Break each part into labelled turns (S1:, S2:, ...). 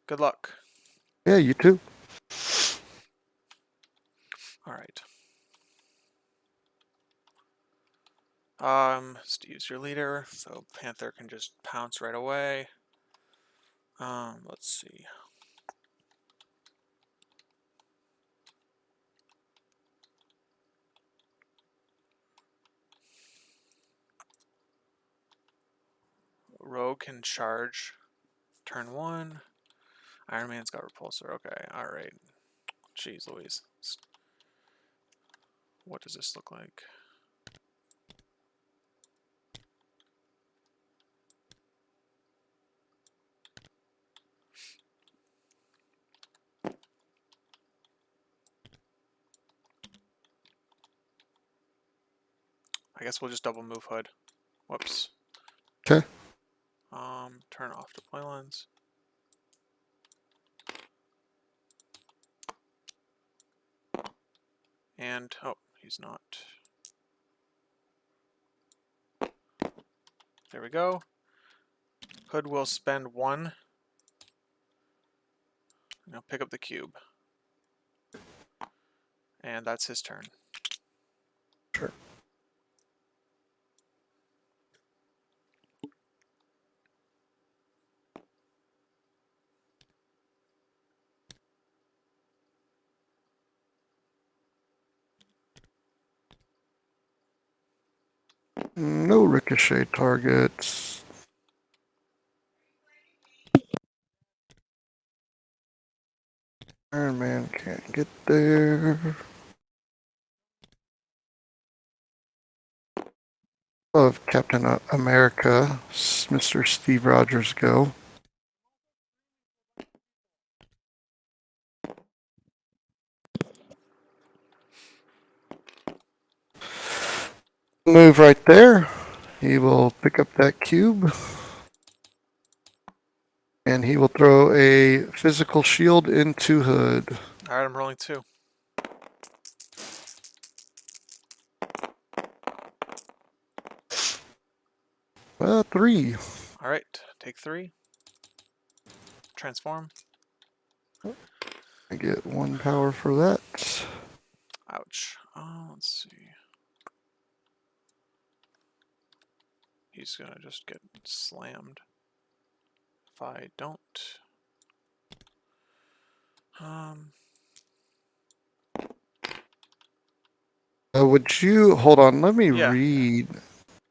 S1: Good luck.
S2: Yeah, you too.
S1: Alright. Steve's your leader, so Panther can just pounce right away. Let's see. Rogue can charge turn 1. Iron Man's got repulsor. Okay, alright. Jeez Louise. What does this look like? I guess we'll just double move Hood. Whoops.
S2: Okay.
S1: Turn off deploy lens. And, oh, he's not. There we go. Hood will spend 1. Now pick up the cube. And that's his turn.
S2: Sure. No ricochet targets. Iron Man can't get there. Of Captain America, Mr. Steve Rogers go. Move right there. He will pick up that cube. And he will throw a physical shield into Hood.
S1: Alright, I'm rolling 2.
S2: 3.
S1: Alright, take 3. Transform.
S2: I get 1 power for that.
S1: Ouch. Let's see. He's gonna just get slammed if I don't.
S2: Would you hold on? Let me
S1: Yeah.
S2: read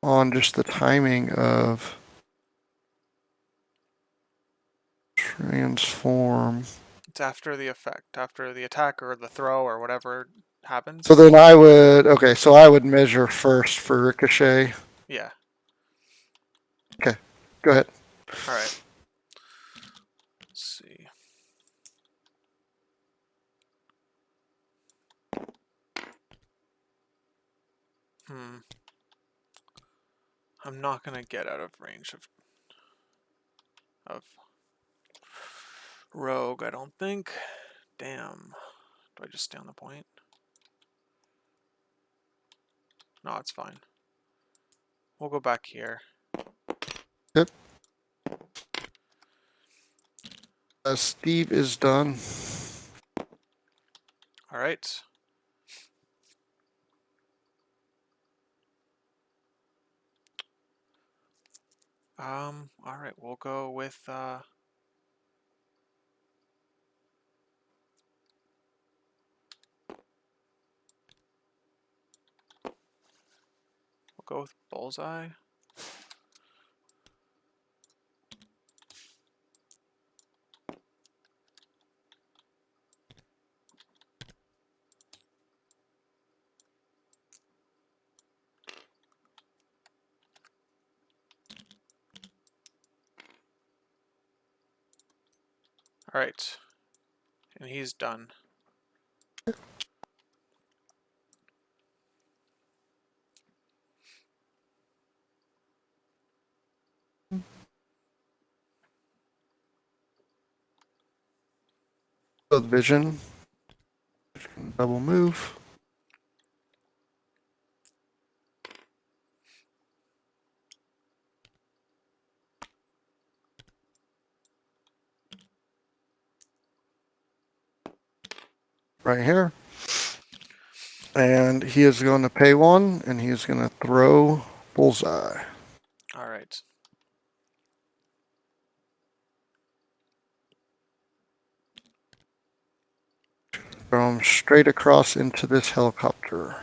S2: on just the timing of transform.
S1: It's after the effect, after the attack or the throw or whatever happens.
S2: So then I would, okay, so I would measure first for ricochet.
S1: Yeah.
S2: Okay, go ahead.
S1: Alright. Let's see. I'm not gonna get out of range of Rogue, I don't think. Damn. Do I just stay on the point? No, it's fine. We'll go back here.
S2: Yep. Steve is done.
S1: Alright. Alright, we'll go with, Bullseye. Alright. And he's done.
S2: Vision. Double move. right here. And he is going to pay one, and he is going to throw bullseye.
S1: All right.
S2: Throw him straight across into this helicopter.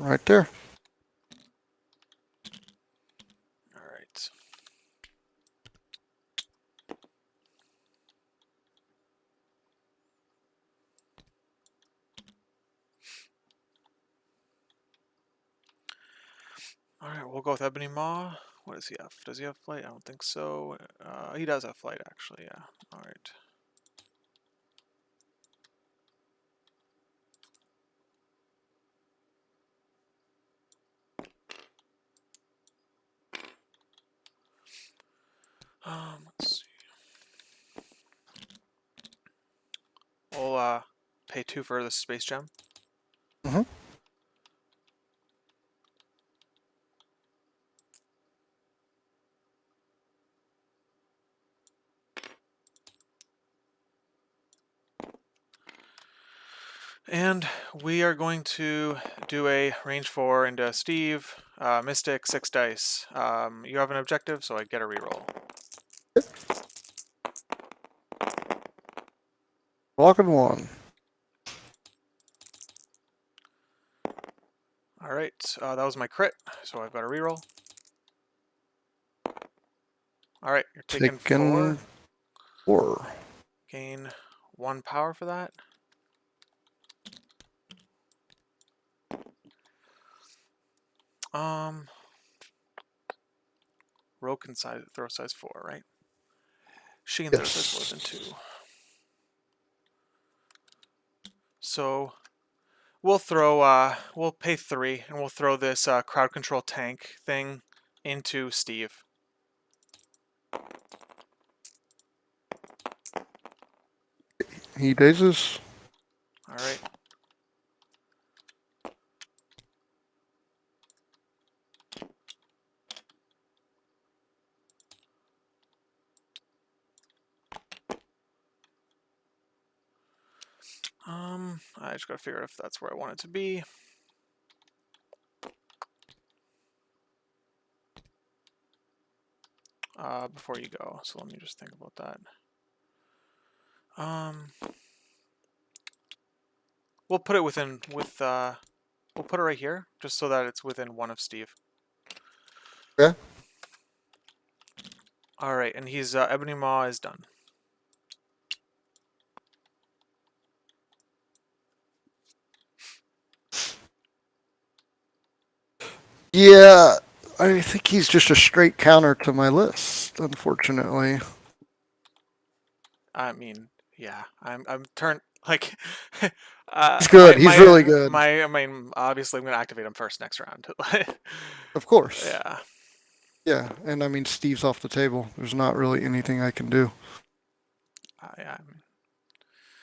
S2: Right there.
S1: All right. All right, we'll go with Ebony Maw. What does he have? Does he have flight? I don't think so. He does have flight, actually, yeah. All right. Let's see. We'll pay 2 for the space gem.
S2: Mm-hmm.
S1: And we are going to do a range 4 into Steve. Mystic, 6 dice. You have an objective, so I get a reroll.
S2: Walking one.
S1: All right, that was my crit, so I've got a reroll. All right, you're taking 4.
S2: 4.
S1: Gain 1 power for that. Rogue can throw size 4, right? She can throw size 4 than 2. So we'll pay 3, and we'll throw this crowd control tank thing into Steve.
S2: He dazes.
S1: All right. I just gotta figure out if that's where I want it to be. Before you go, so let me just think about that. We'll put it we'll put it right here, just so that it's within 1 of Steve.
S2: Yeah.
S1: All right, and he's Ebony Maw is done.
S2: Yeah, I think he's just a straight counter to my list, unfortunately.
S1: I mean, yeah, I'm turned like
S2: He's good. He's really good.
S1: I mean, obviously I'm gonna activate him first next round.
S2: Of course.
S1: Yeah.
S2: Yeah, and I mean, Steve's off the table. There's not really anything I can do.
S1: Yeah.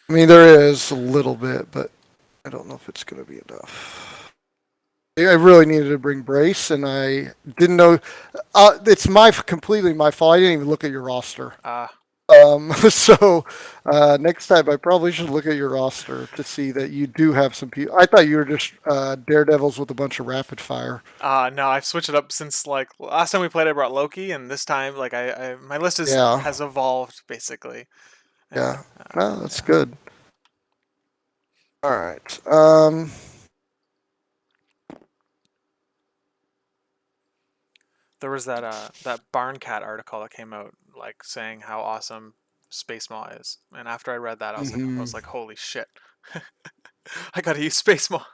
S2: I mean, there is a little bit, but I don't know if it's going to be enough. I really needed to bring Brace, and I didn't know. It's completely my fault. I didn't even look at your roster. So next time I probably should look at your roster to see that you do have some people. I thought you were just daredevils with a bunch of rapid fire.
S1: No, I've switched it up since like last time we played. I brought Loki, and this time like my list
S2: Yeah,
S1: has evolved basically.
S2: yeah.
S1: And,
S2: No, that's
S1: yeah.
S2: good. All right.
S1: There was that Barn Cat article that came out like saying how awesome Space Maw is, and after I read that, I was like, holy shit, I gotta use Space Maw.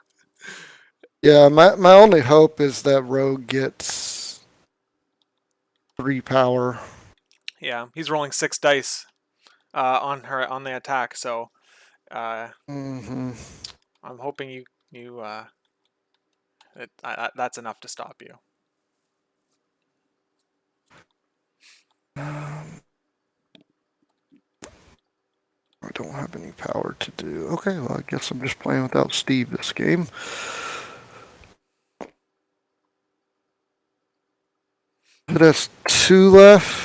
S2: Yeah, my only hope is that Rogue gets 3 power.
S1: Yeah, he's rolling 6 dice on the attack, so
S2: Mm-hmm.
S1: I'm hoping that's enough to stop you.
S2: I don't have any power to do. Okay, well, I guess I'm just playing without Steve this game. It has 2 left.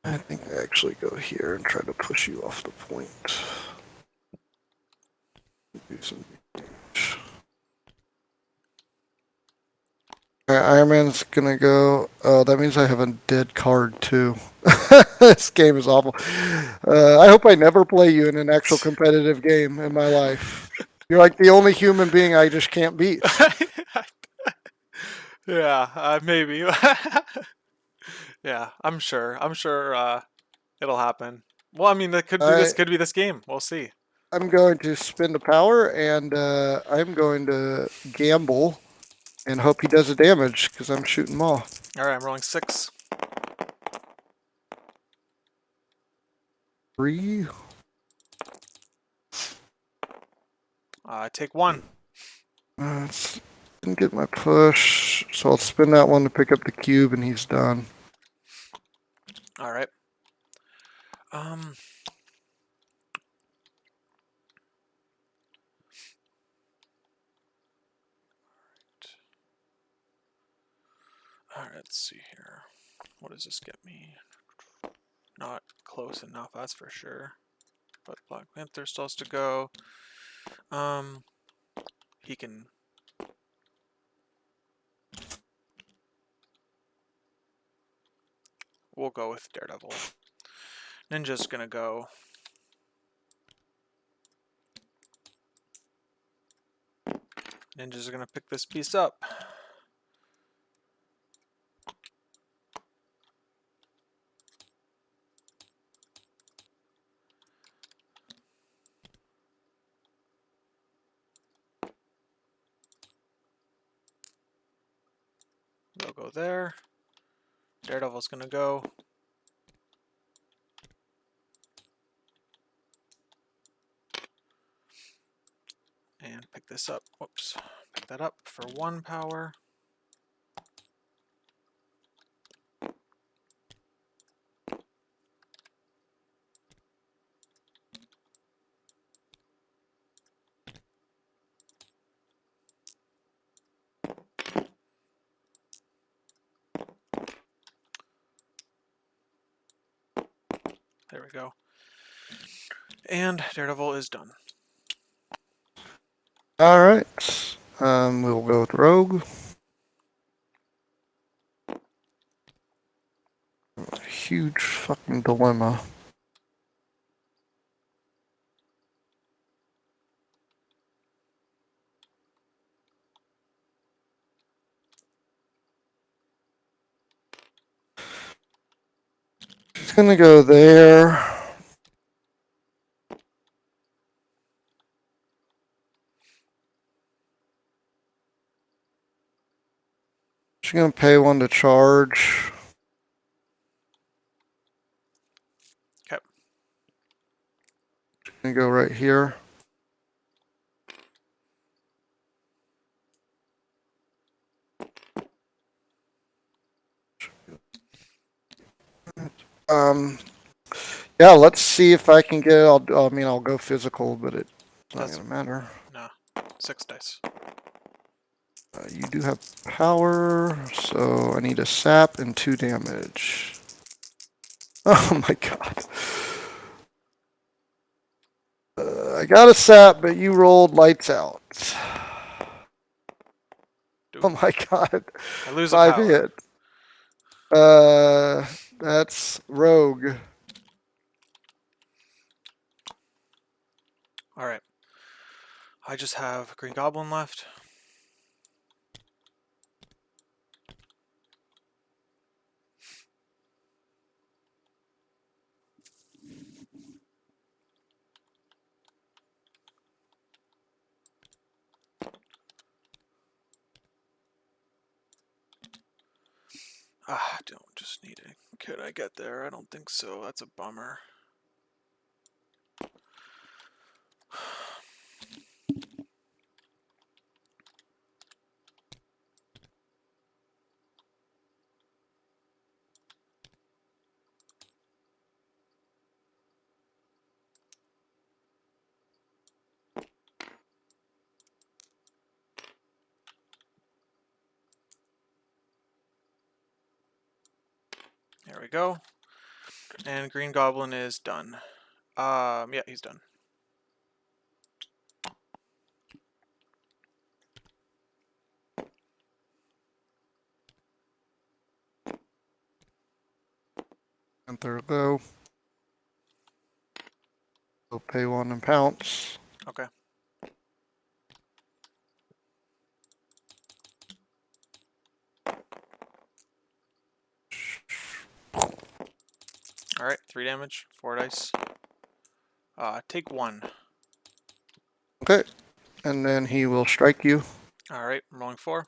S2: I think I actually go here and try to push you off the point. Do some damage. Alright, Iron Man's gonna go. Oh, that means I have a dead card too. This game is awful. I hope I never play you in an actual competitive game in my life. You're like the only human being I just can't beat.
S1: Yeah, maybe. Yeah, I'm sure. I'm sure it'll happen. Well, I mean, that could be this
S2: I
S1: could be this game. We'll see.
S2: I'm going to spend a power and I'm going to gamble and hope he does a damage because I'm shooting Maw.
S1: All right, I'm rolling 6.
S2: 3.
S1: I take 1.
S2: Didn't get my push, so I'll spin that one to pick up the cube and he's done.
S1: All right. Um. All right, let's see here. What does this get me? Not close enough, that's for sure. But Black Panther still has to go. He can. We'll go with Daredevil. Ninja's gonna go. Ninja's gonna pick this piece up. They'll go there. Daredevil's gonna go. And pick this up. Whoops. Pick that up for 1 power. There we go. And Daredevil is done.
S2: Alright. We'll go with Rogue. Huge fucking dilemma. He's gonna go there. She's gonna pay 1 to charge.
S1: Okay.
S2: Gonna go right here. Yeah, let's see if I can get. I mean, I'll go physical, but it's not gonna matter.
S1: No. 6 dice.
S2: You do have power, so I need a sap and 2 damage. Oh my god. I got a sap, but you rolled lights out.
S1: Dude.
S2: Oh my god.
S1: I lose
S2: 5
S1: a power.
S2: hit. That's Rogue.
S1: Alright. I just have Green Goblin left. I don't just need it. Could I get there? I don't think so. That's a bummer. we go. And Green Goblin is done. Yeah, he's done.
S2: And there go. We'll pay 1 and pounce.
S1: Okay. Alright, 3 damage, 4 dice. Take 1.
S2: Okay. And then he will strike you.
S1: Alright, I'm rolling 4.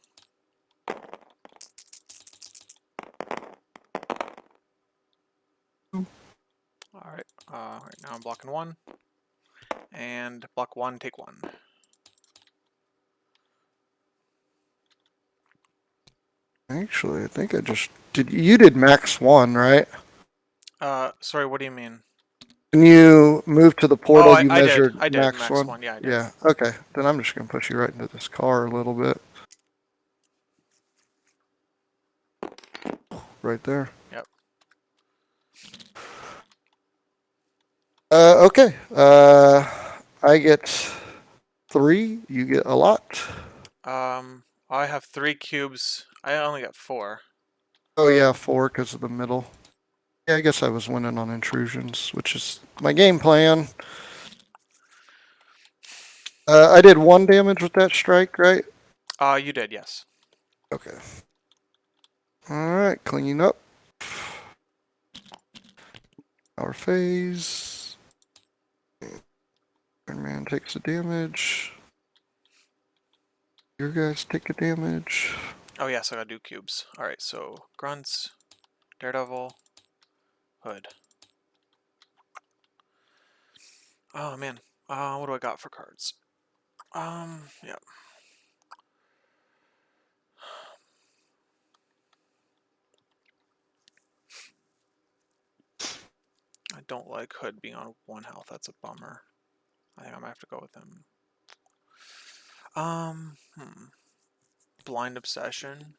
S1: Alright, right now I'm blocking 1. And block 1, take 1.
S2: Actually, I think I just did. You did max 1, right?
S1: Sorry, what do you mean?
S2: When you moved to the
S1: Oh,
S2: portal, you
S1: I did.
S2: measured
S1: I did.
S2: max
S1: Max
S2: 1?
S1: 1, yeah, I did.
S2: Yeah, okay. Then I'm just going to push you right into this car a little bit. Right there.
S1: Yep.
S2: Okay. I get 3. You get a lot.
S1: I have 3 cubes. I only got 4.
S2: Oh, yeah, 4 because of the middle. Yeah, I guess I was winning on intrusions, which is my game plan. I did 1 damage with that strike, right?
S1: You did, yes.
S2: Okay. Alright, cleaning up. Our phase. Iron Man takes a damage. Your guys take a damage.
S1: Oh, yes, I gotta do cubes. Alright, so Grunts, Daredevil, Hood. Oh, man. What do I got for cards? Yeah. I don't like Hood being on 1 health. That's a bummer. I think I might have to go with him. Blind Obsession.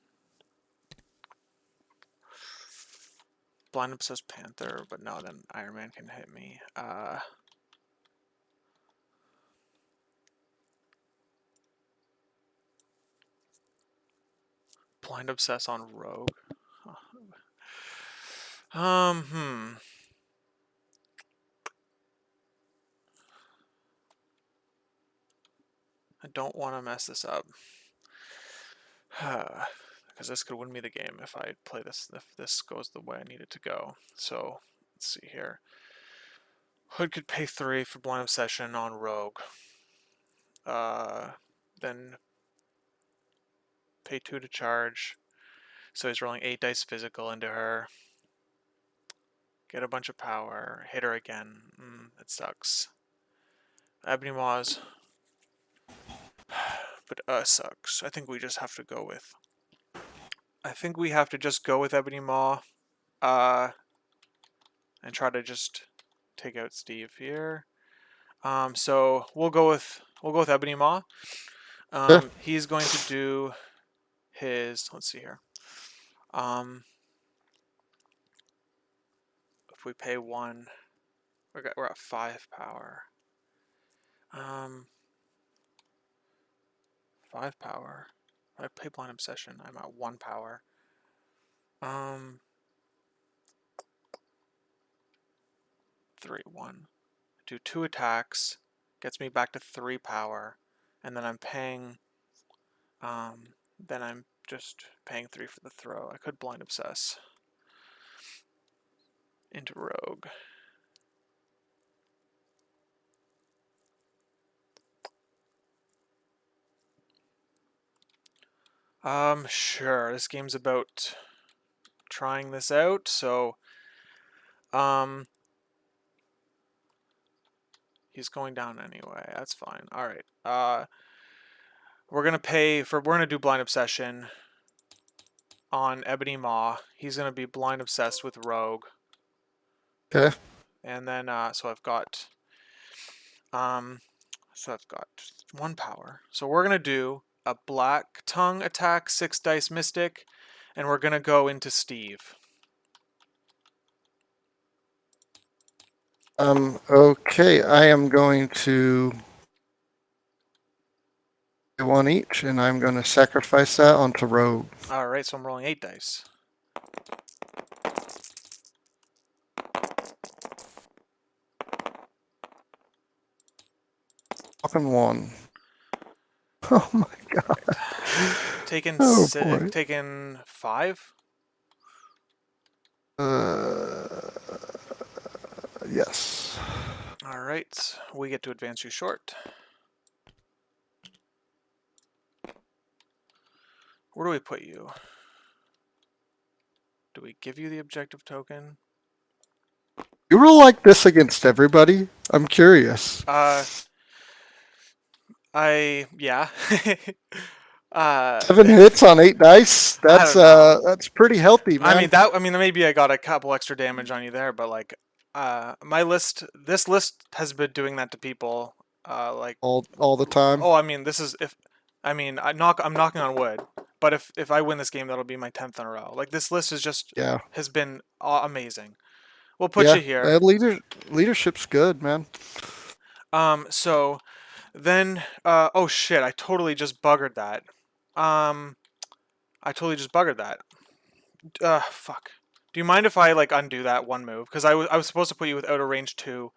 S1: Blind Obsessed Panther, but no, then Iron Man can hit me. Blind Obsess on Rogue. I don't want to mess this up. Because this could win me the game if I play this, if this goes the way I need it to go. So, let's see here. Hood could pay 3 for Blind Obsession on Rogue. Then pay 2 to charge. So he's rolling 8 dice physical into her. Get a bunch of power. Hit her again. It sucks. Ebony Maws. But sucks. I think we just have to go with... I think we have to just go with Ebony Maw. And try to just take out Steve here. So we'll go with Ebony Maw. He's going to do his... Let's see here. If we pay 1... We're at 5 power. 5 power. If I play Blind Obsession, I'm at 1 power. 3, 1. Do 2 attacks. Gets me back to 3 power. And then I'm paying... then I'm just paying 3 for the throw. I could Blind Obsess into Rogue. Sure. This game's about trying this out, so he's going down anyway. That's fine. All right. We're gonna do Blind Obsession on Ebony Maw. He's gonna be Blind Obsessed with Rogue.
S2: Okay.
S1: And then so I've got 1 power. So we're gonna do a Black Tongue attack, 6 dice Mystic, and we're gonna go into Steve.
S2: Okay, I am going to do one each, and I'm going to sacrifice that onto Rogue.
S1: All right, so I'm rolling 8 dice.
S2: Fucking one. Oh my god.
S1: All right. Taking
S2: Oh boy.
S1: taking 5.
S2: Uh, yes.
S1: All right, we get to advance you short. Where do we put you? Do we give you the objective token?
S2: You roll like this against everybody? I'm curious.
S1: Yeah. uh,
S2: 7 hits on 8 dice.
S1: I don't know.
S2: That's pretty healthy, man.
S1: I mean, maybe I got a couple extra damage on you there, but like, this list has been doing that to people. Like,
S2: All the time.
S1: oh, I mean, this is if, I mean, I'm knocking on wood, but if I win this game, that'll be my 10th in a row. Like, this list is just
S2: Yeah.
S1: has been amazing. We'll put
S2: Yeah.
S1: you here.
S2: Leadership's good, man.
S1: So then, oh shit, I totally just buggered that. I totally just buggered that. Fuck. Do you mind if I like undo that one move? Because I was supposed to put you with outer range 2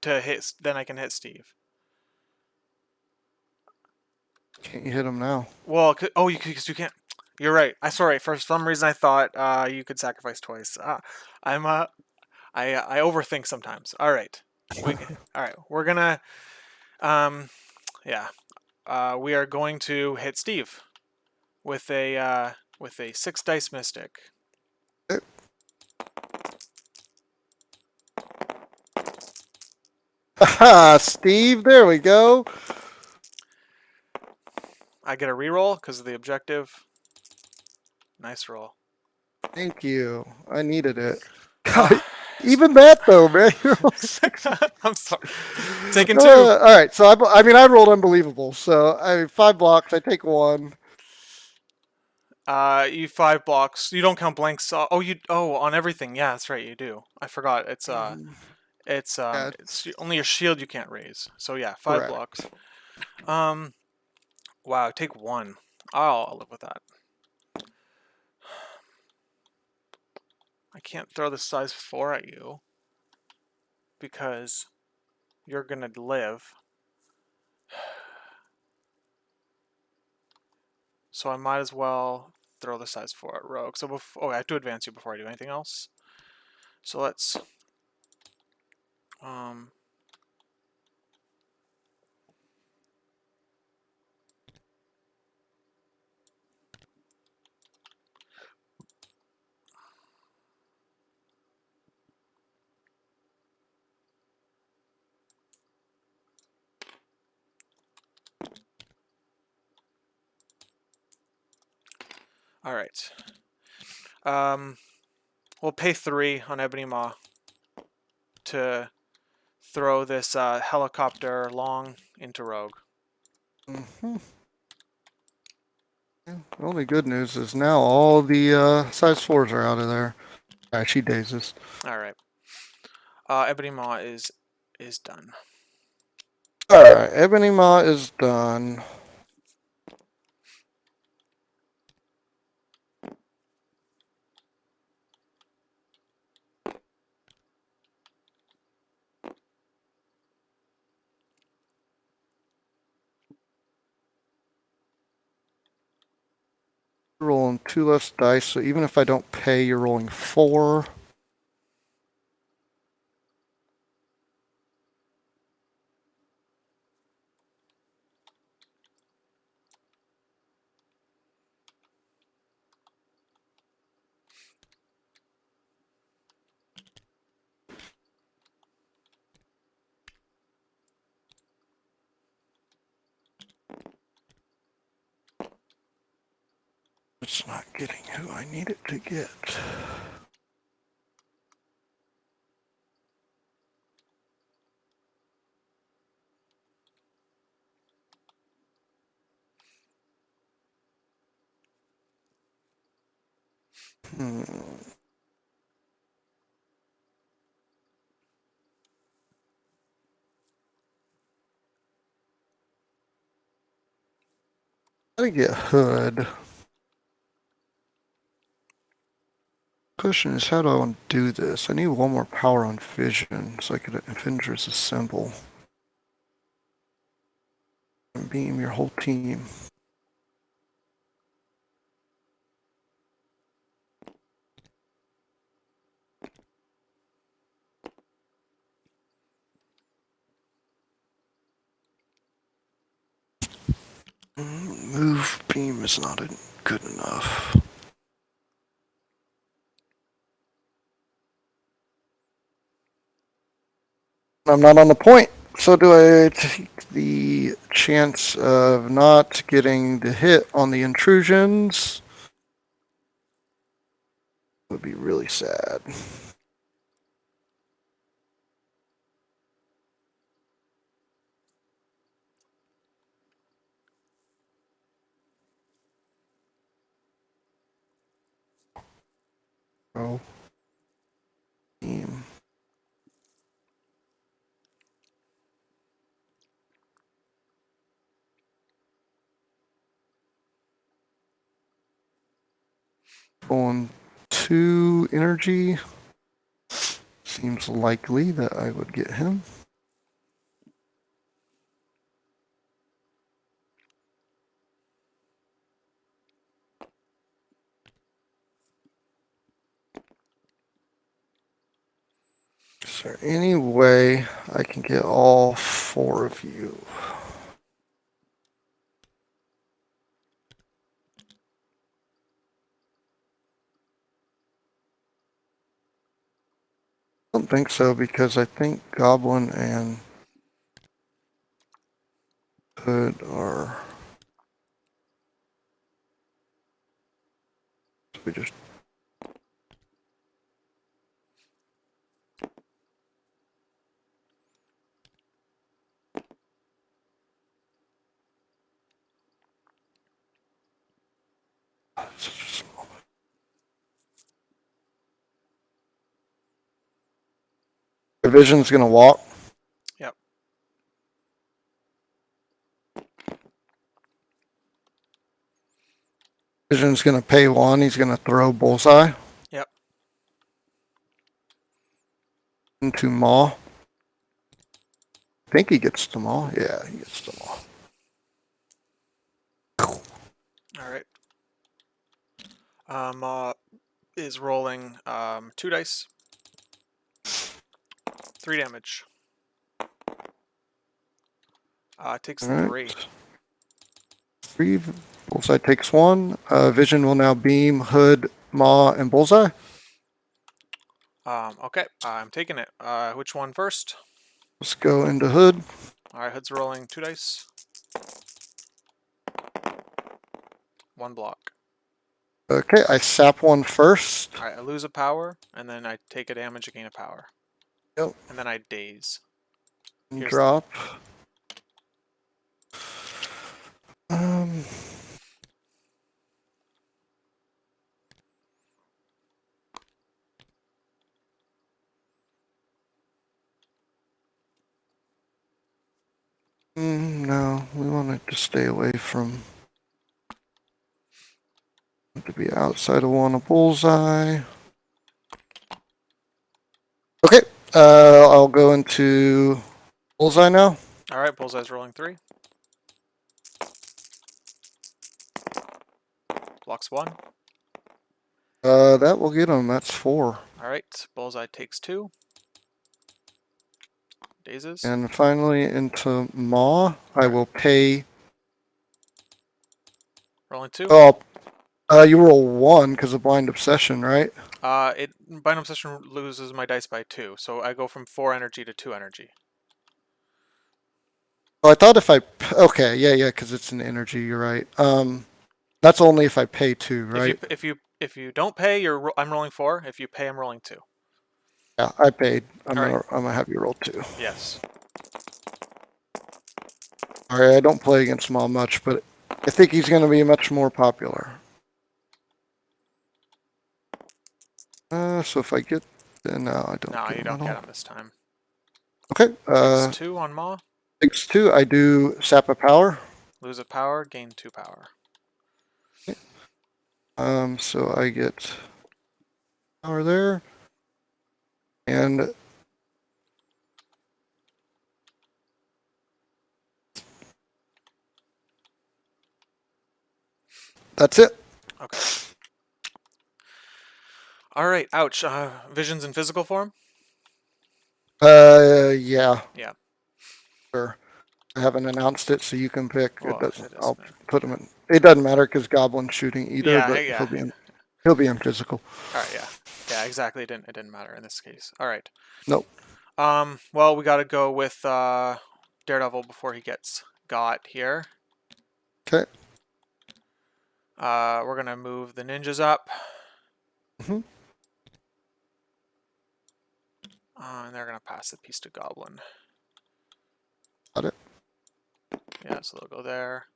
S1: to hit. Then I can hit Steve.
S2: Can't you hit him now?
S1: Well, oh, cause you can't. You're right. I sorry. For some reason, I thought you could sacrifice twice. I'm I overthink sometimes. All right. All right. We're gonna um yeah. We are going to hit Steve with a 6 dice mystic.
S2: Haha, Steve, there we go.
S1: I get a reroll because of the objective. Nice roll.
S2: Thank you. I needed it.
S1: Uh,
S2: God, even that though, man. You rolled 6.
S1: I'm sorry. Taking 2.
S2: All right, so I mean, I rolled unbelievable. So I mean, 5 blocks. I take 1.
S1: You 5 blocks. You don't count blanks. Oh, you. Oh, on everything. Yeah, that's right. You do. I forgot.
S2: Yeah,
S1: It's only your shield you can't raise. So yeah, 5
S2: correct.
S1: blocks. Um, wow. Take 1. I'll live with that. I can't throw the size 4 at you because you're gonna live. So I might as well throw the size 4 at Rogue. So I have to advance you before I do anything else. So let's um all right. Um we'll pay 3 on Ebony Maw to throw this helicopter long into Rogue.
S2: Mm-hmm. Yeah, the only good news is now all the size 4s are out of there. Alright, she dazes.
S1: All right. Ebony Maw is done.
S2: Alright, Ebony Maw is done. You're rolling 2 less dice, so even if I don't pay, you're rolling 4. It's not getting who I need it to get. Hmm. Gotta get Hood. Question is, how do I want to do this? I need one more power on Vision so I could Avengers assemble. And beam your whole team. Move beam is not good enough. I'm not on the point. So do I take the chance of not getting the hit on the intrusions? Would be really sad. Oh, team. On 2 energy. Seems likely that I would get him. Is there any way I can get all 4 of you? I don't think so because I think Goblin and Hood are. We just. Vision's gonna walk.
S1: Yep.
S2: Vision's gonna pay 1. He's gonna throw Bullseye.
S1: Yep.
S2: Into Maw. I think he gets to Maw. Yeah, he gets to Maw.
S1: All right. Is rolling 2 dice. 3 damage. Takes
S2: All
S1: 3.
S2: right. 3. Bullseye takes 1. Vision will now beam Hood, Maw, and Bullseye.
S1: Okay, I'm taking it. Which one first?
S2: Let's go into Hood.
S1: Alright, Hood's rolling 2 dice. 1 block.
S2: Okay, I sap 1 first.
S1: Alright, I lose a power, and then I take a damage, I gain a power.
S2: Yep.
S1: And then I daze.
S2: Drop. No, we want it to stay away from. To be outside of 1 of Bullseye. Okay, I'll go into Bullseye now.
S1: Alright, Bullseye's rolling 3. Blocks 1.
S2: That will get him. That's 4.
S1: Alright, Bullseye takes 2. Dazes.
S2: And finally into Maw. I will pay.
S1: Rolling 2.
S2: Oh, you roll 1 because of Blind Obsession, right?
S1: Bind Obsession loses my dice by 2, so I go from 4 energy to 2 energy.
S2: Oh, I thought if I. Okay, yeah, because it's an energy. You're right. That's only if I pay 2, right?
S1: If you don't pay, I'm rolling 4. If you pay, I'm rolling 2.
S2: Yeah, I paid. I'm
S1: Alright.
S2: gonna have you roll 2.
S1: Yes.
S2: Alright, I don't play against Maw much, but I think he's gonna be much more popular. So if I get. No, I don't.
S1: No,
S2: get
S1: you
S2: him
S1: don't
S2: at
S1: get
S2: all.
S1: him this time.
S2: Okay.
S1: Takes 2 on Maw.
S2: Takes 2. I do sap a power.
S1: Lose a power, gain 2 power.
S2: So I get power there, and that's it.
S1: Okay. All right. Ouch. Visions in physical form.
S2: Yeah,
S1: Yeah.
S2: sure. I haven't announced it, so you can pick. It
S1: Well,
S2: doesn't.
S1: it
S2: I'll
S1: doesn't.
S2: put him in. It doesn't matter because Goblin's shooting either,
S1: Yeah.
S2: but
S1: Yeah.
S2: he'll be in physical.
S1: All right. Yeah. Yeah. Exactly. It didn't matter in this case. All right.
S2: Nope.
S1: Well, we got to go with Daredevil before he gets got here.
S2: Okay.
S1: We're gonna move the ninjas up,
S2: Hmm.
S1: and they're gonna pass the piece to Goblin.
S2: Got it.
S1: Yeah, so they'll go there.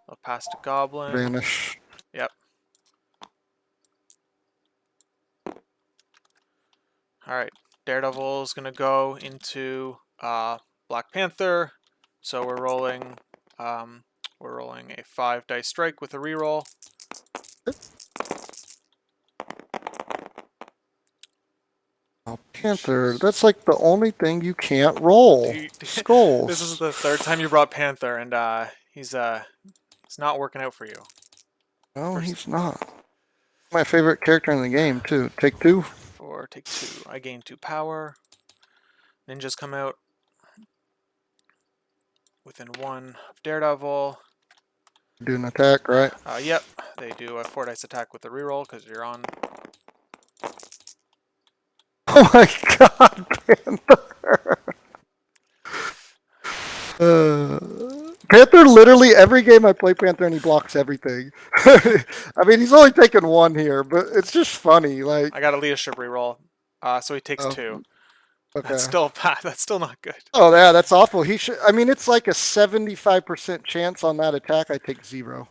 S1: They'll pass to Goblin.
S2: Vanish.
S1: Yep. All right. Daredevil's gonna go into Black Panther. So we're rolling a 5 dice strike with a reroll.
S2: Oh, Panther.
S1: Jeez.
S2: That's like the only thing you can't roll.
S1: Dude, this is
S2: Skulls.
S1: the third time you brought Panther, and he's not working out for you.
S2: No,
S1: First
S2: he's not. My favorite character in the game too. Take two.
S1: for take 2. I gain 2 power. Ninjas come out within 1 of Daredevil.
S2: Do an attack, right?
S1: Yep, they do a 4 dice attack with the reroll because you're on.
S2: Oh my god, Panther. Uh, Panther, literally every game I play Panther and he blocks everything. I mean, he's only taken one here, but it's just funny. Like,
S1: I got a leadership reroll, so he takes
S2: oh,
S1: 2. That's
S2: okay.
S1: still bad. That's still not good.
S2: Oh, yeah, that's awful. He should. I mean, it's like a 75% chance on that attack. I take 0.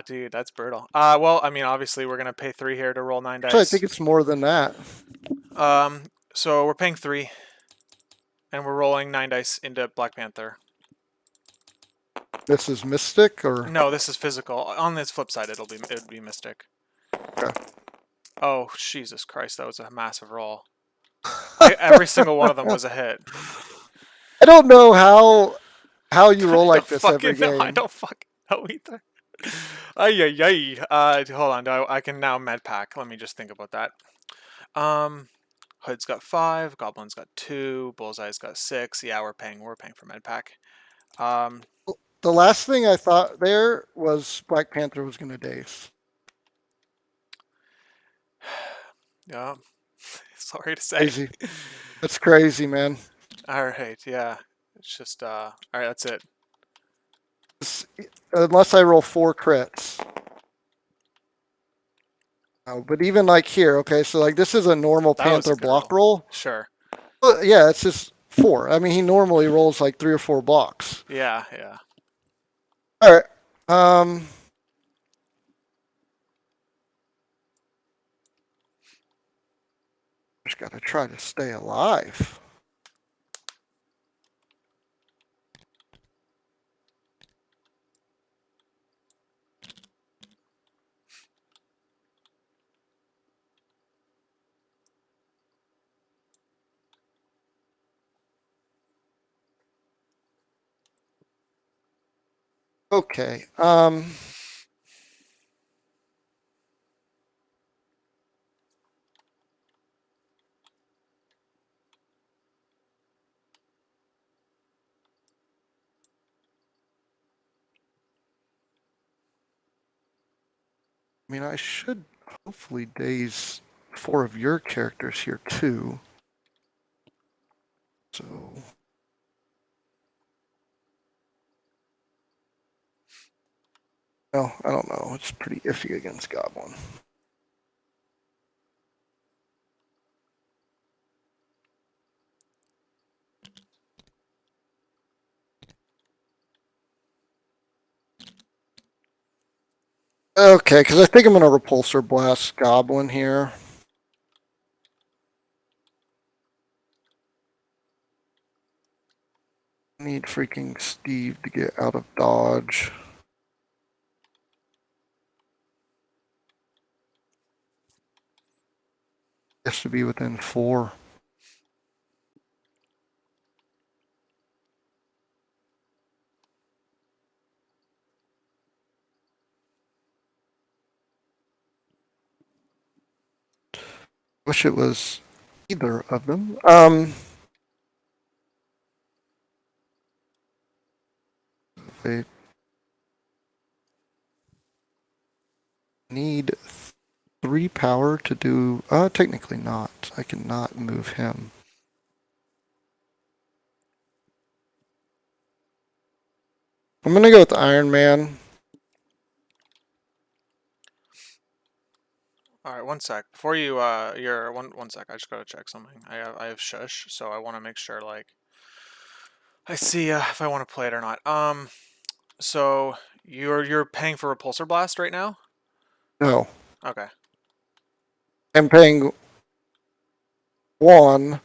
S1: Dude, that's brutal. Well, I mean, obviously we're gonna pay 3 here to roll 9
S2: Actually, I think
S1: dice.
S2: it's more than that.
S1: So we're paying 3, and we're rolling 9 dice into Black Panther.
S2: This is Mystic, or
S1: No, this is physical. On this flip side, it would be Mystic.
S2: okay.
S1: Oh, Jesus Christ, that was a massive roll. Every single one of them was a hit.
S2: I don't know how you roll
S1: I don't
S2: like this every
S1: fucking know. I
S2: game.
S1: don't fucking know either. Ay, ay, ay. Hold on. I can now med pack. Let me just think about that. Hood's got 5. Goblin's got 2. Bullseye's got 6. Yeah, we're paying for med pack.
S2: The last thing I thought there was Black Panther was going to dace.
S1: Yeah. Sorry to say.
S2: Crazy. That's crazy, man.
S1: All right. Yeah. It's just all right. That's it.
S2: Unless I roll 4 crits. Oh, but even like here, okay, so like this is a normal
S1: That was a
S2: Panther
S1: good
S2: block
S1: roll.
S2: roll.
S1: Sure.
S2: Well, yeah, it's just 4. I mean, he normally rolls like 3 or 4 blocks.
S1: Yeah. Yeah.
S2: All right. Um, just got to try to stay alive. Okay. I mean, I should hopefully daze 4 of your characters here too. So, well, I don't know. It's pretty iffy against Goblin. Okay, because I think I'm going to Repulsor Blast Goblin here. Need freaking Steve to get out of dodge. Has to be within 4. Wish it was either of them. They need 3 power to do. Technically not. I cannot move him. I'm gonna go with Iron Man.
S1: All right, one sec. Before you, you're one sec. I just gotta check something. I have shush, so I want to make sure like I see if I want to play it or not. So you're paying for Repulsor Blast right now?
S2: No,
S1: Okay.
S2: I'm paying 1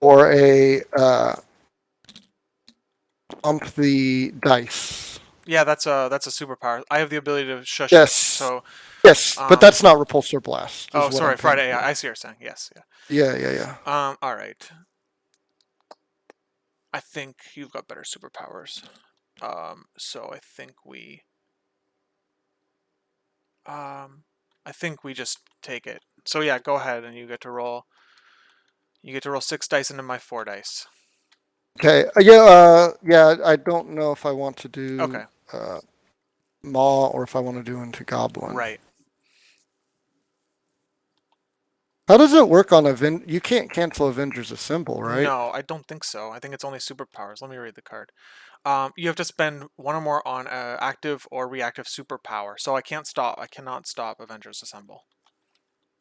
S2: or a ump the dice.
S1: Yeah, that's a superpower. I have the ability to shush it.
S2: Yes,
S1: So,
S2: yes, but that's not Repulsor Blast. Is
S1: oh,
S2: what
S1: sorry,
S2: I'm paying
S1: Friday.
S2: for.
S1: I see what you're saying. Yes, yeah.
S2: Yeah.
S1: All right. I think you've got better superpowers. So I think we just take it. So yeah, go ahead and you get to roll. You get to roll 6 dice into my 4 dice.
S2: Okay. Yeah. I don't know if I want to do
S1: Okay.
S2: Maw or if I want to do into Goblin.
S1: Right.
S2: How does it work on You can't cancel Avengers Assemble, right?
S1: No, I don't think so. I think it's only superpowers. Let me read the card. You have to spend 1 or more on active or reactive superpower. So I can't stop. I cannot stop Avengers Assemble.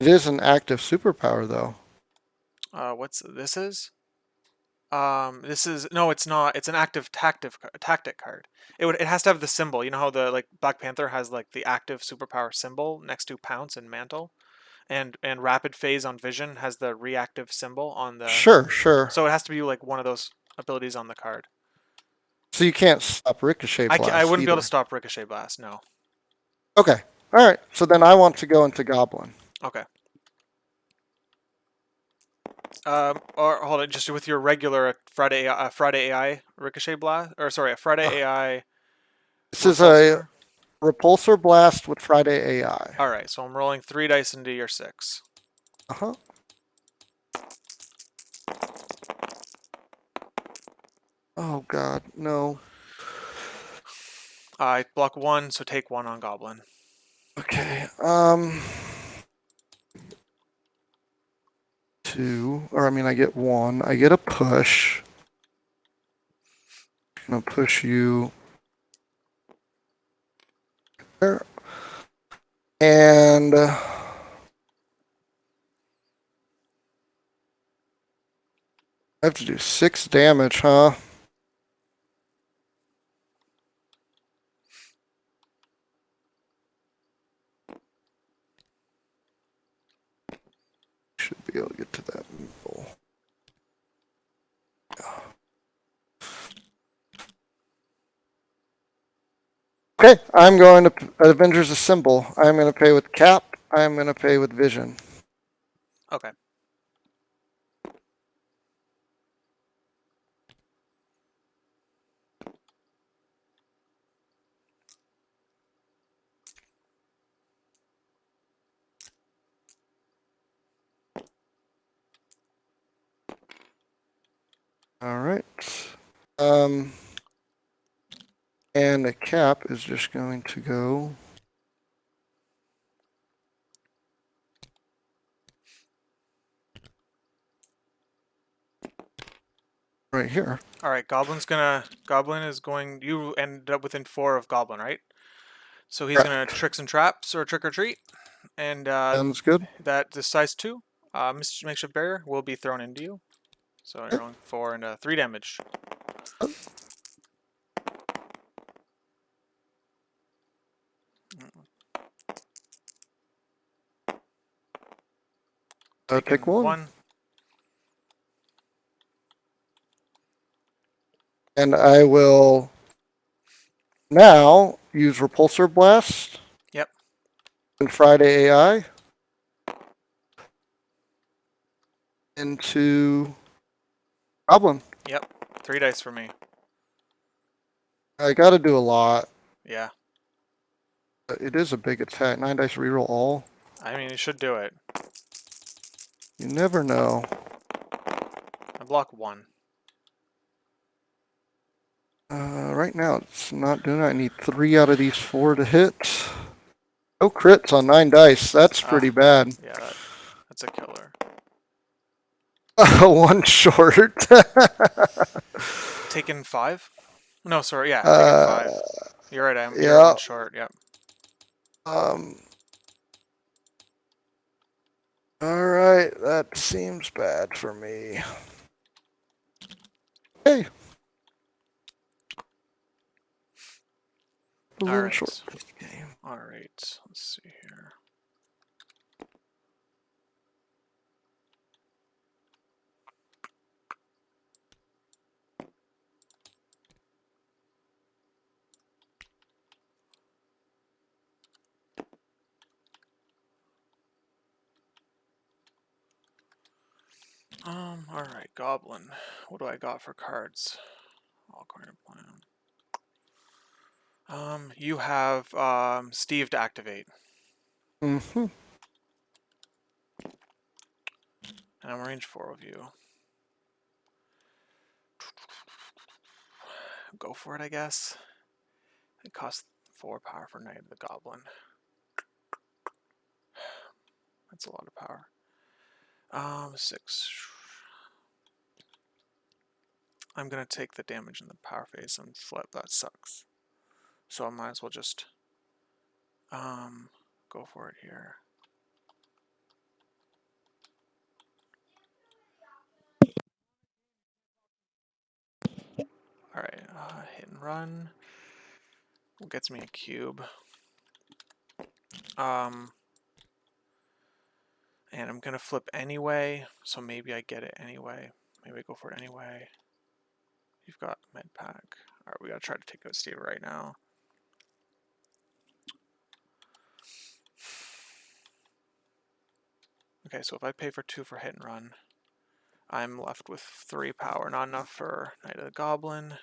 S2: It is an active superpower, though.
S1: What's this is? This is no, it's not. It's an active tactic card. It has to have the symbol. You know how the like Black Panther has like the active superpower symbol next to Pounce and Mantle, and Rapid Phase on Vision has the reactive symbol on the.
S2: Sure.
S1: So it has to be like one of those abilities on the card.
S2: So you can't stop Ricochet
S1: I
S2: Blast
S1: wouldn't be able
S2: either.
S1: to stop Ricochet Blast. No.
S2: Okay. All right. So then I want to go into Goblin.
S1: Okay. Or hold it, just with your regular Friday AI Ricochet Blast, or sorry, a Friday AI
S2: This is a
S1: Repulsor.
S2: Repulsor Blast with Friday AI.
S1: All right, so I'm rolling 3 dice into your 6.
S2: Uh-huh. Oh, God. No.
S1: I block 1, so take 1 on Goblin.
S2: Okay. 2. Or, I get 1. I get a push. I'm going to push you there. And I have to do 6 damage, huh? Should be able to get to that goal. Okay, I'm going to Avengers Assemble. I'm going to pay with Cap. I'm going to pay with Vision.
S1: Okay.
S2: All right. And the Cap is just going to go right here.
S1: All right, Goblin is going. You ended up within 4 of Goblin, right? So he's gonna
S2: Correct.
S1: tricks and traps or trick or treat, and
S2: Sounds good.
S1: that the size 2 makeshift barrier will be thrown into you. So you're rolling 4 and 3 damage.
S2: Take
S1: Taking
S2: 1.
S1: 1.
S2: And I will now use Repulsor Blast
S1: Yep.
S2: and Friday AI. into Goblin.
S1: Yep. 3 dice for me.
S2: I got to do a lot.
S1: Yeah.
S2: It is a big attack. 9 dice reroll all.
S1: I mean, it should do it.
S2: You never know.
S1: I block 1.
S2: Right now, it's not doing it. I need 3 out of these 4 to hit. No crits on 9 dice. That's pretty bad.
S1: Yeah, that's a killer.
S2: 1 short.
S1: Taking 5? No, sorry. Yeah, taking 5. You're right. You're
S2: Yeah.
S1: 1 short. Yep.
S2: All right, that seems bad for me. Hey. A
S1: All
S2: little
S1: right.
S2: short this game.
S1: All right. Let's see here. All right, Goblin. What do I got for cards? All card plan. You have Steve to activate,
S2: Mm-hmm.
S1: and I'm range 4 of you. Go for it, I guess. It costs 4 power for Knight of the Goblin. That's a lot of power. 6. I'm gonna take the damage in the power phase and flip. That sucks. So I might as well just go for it here. All right, hit and run. Gets me a cube. And I'm gonna flip anyway, so maybe I get it anyway. Maybe I go for it anyway. You've got med pack. All right, we gotta try to take out Steve right now. Okay, so if I pay for 2 for hit and run, I'm left with 3 power, not enough for Knight of the Goblin.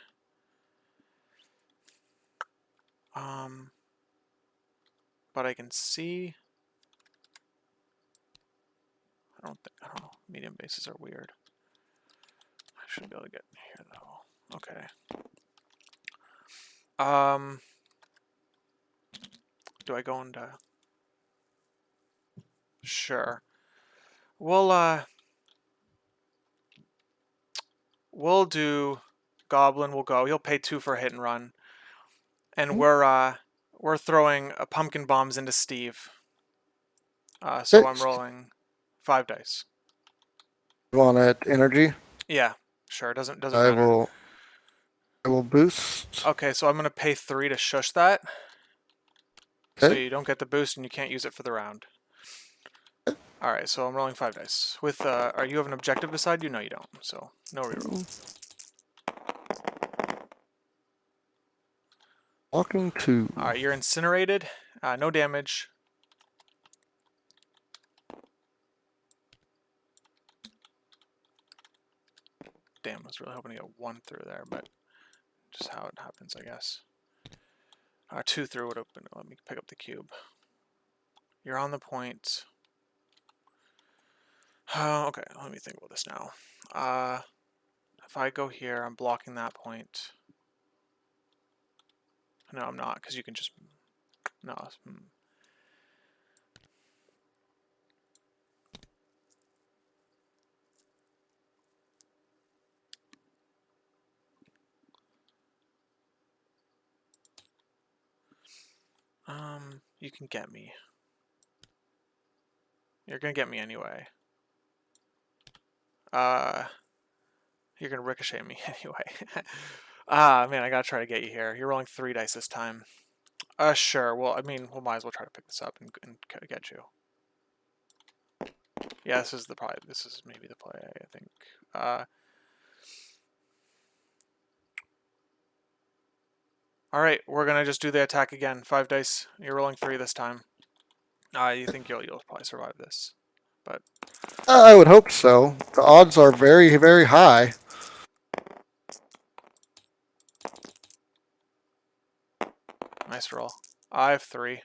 S1: But I can see. I don't know. Medium bases are weird. I should be able to get here though. Okay. Do I go into? Sure. We'll do Goblin will go. He'll pay 2 for a hit and run. And we're throwing pumpkin bombs into Steve. So I'm rolling 5 dice.
S2: You want that energy?
S1: Yeah, sure. Doesn't
S2: I
S1: matter.
S2: I will boost.
S1: Okay, so I'm gonna pay 3 to shush that.
S2: Okay.
S1: So you don't get the boost and you can't use it for the round. Alright, so I'm rolling 5 dice. With are you have an objective beside you? No, you don't. So no reroll.
S2: Walking 2.
S1: Alright, you're incinerated. No damage. Damn, I was really hoping to get 1 through there, but just how it happens, I guess. 2 through would open. Let me pick up the cube. You're on the point. Okay, let me think about this now. If I go here, I'm blocking that point. No, I'm not, because you can just... No. You can get me. You're gonna get me anyway. You're gonna ricochet me anyway. Man, I gotta try to get you here. You're rolling 3 dice this time. Sure. Well, I mean, we might as well try to pick this up and get you. Yeah, this is maybe the play, I think. Alright, we're gonna just do the attack again. 5 dice. You're rolling 3 this time. You think you'll probably survive this. But
S2: I would hope so. The odds are very, very high.
S1: Nice roll. I have 3.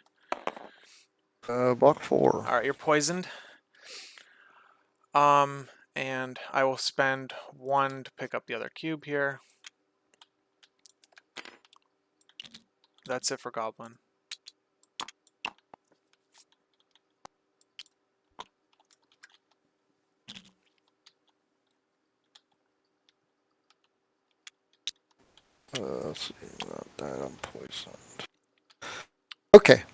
S2: Block 4.
S1: Alright, you're poisoned. And I will spend 1 to pick up the other cube here. That's it for Goblin.
S2: Let's see about that. I'm poisoned. Okay.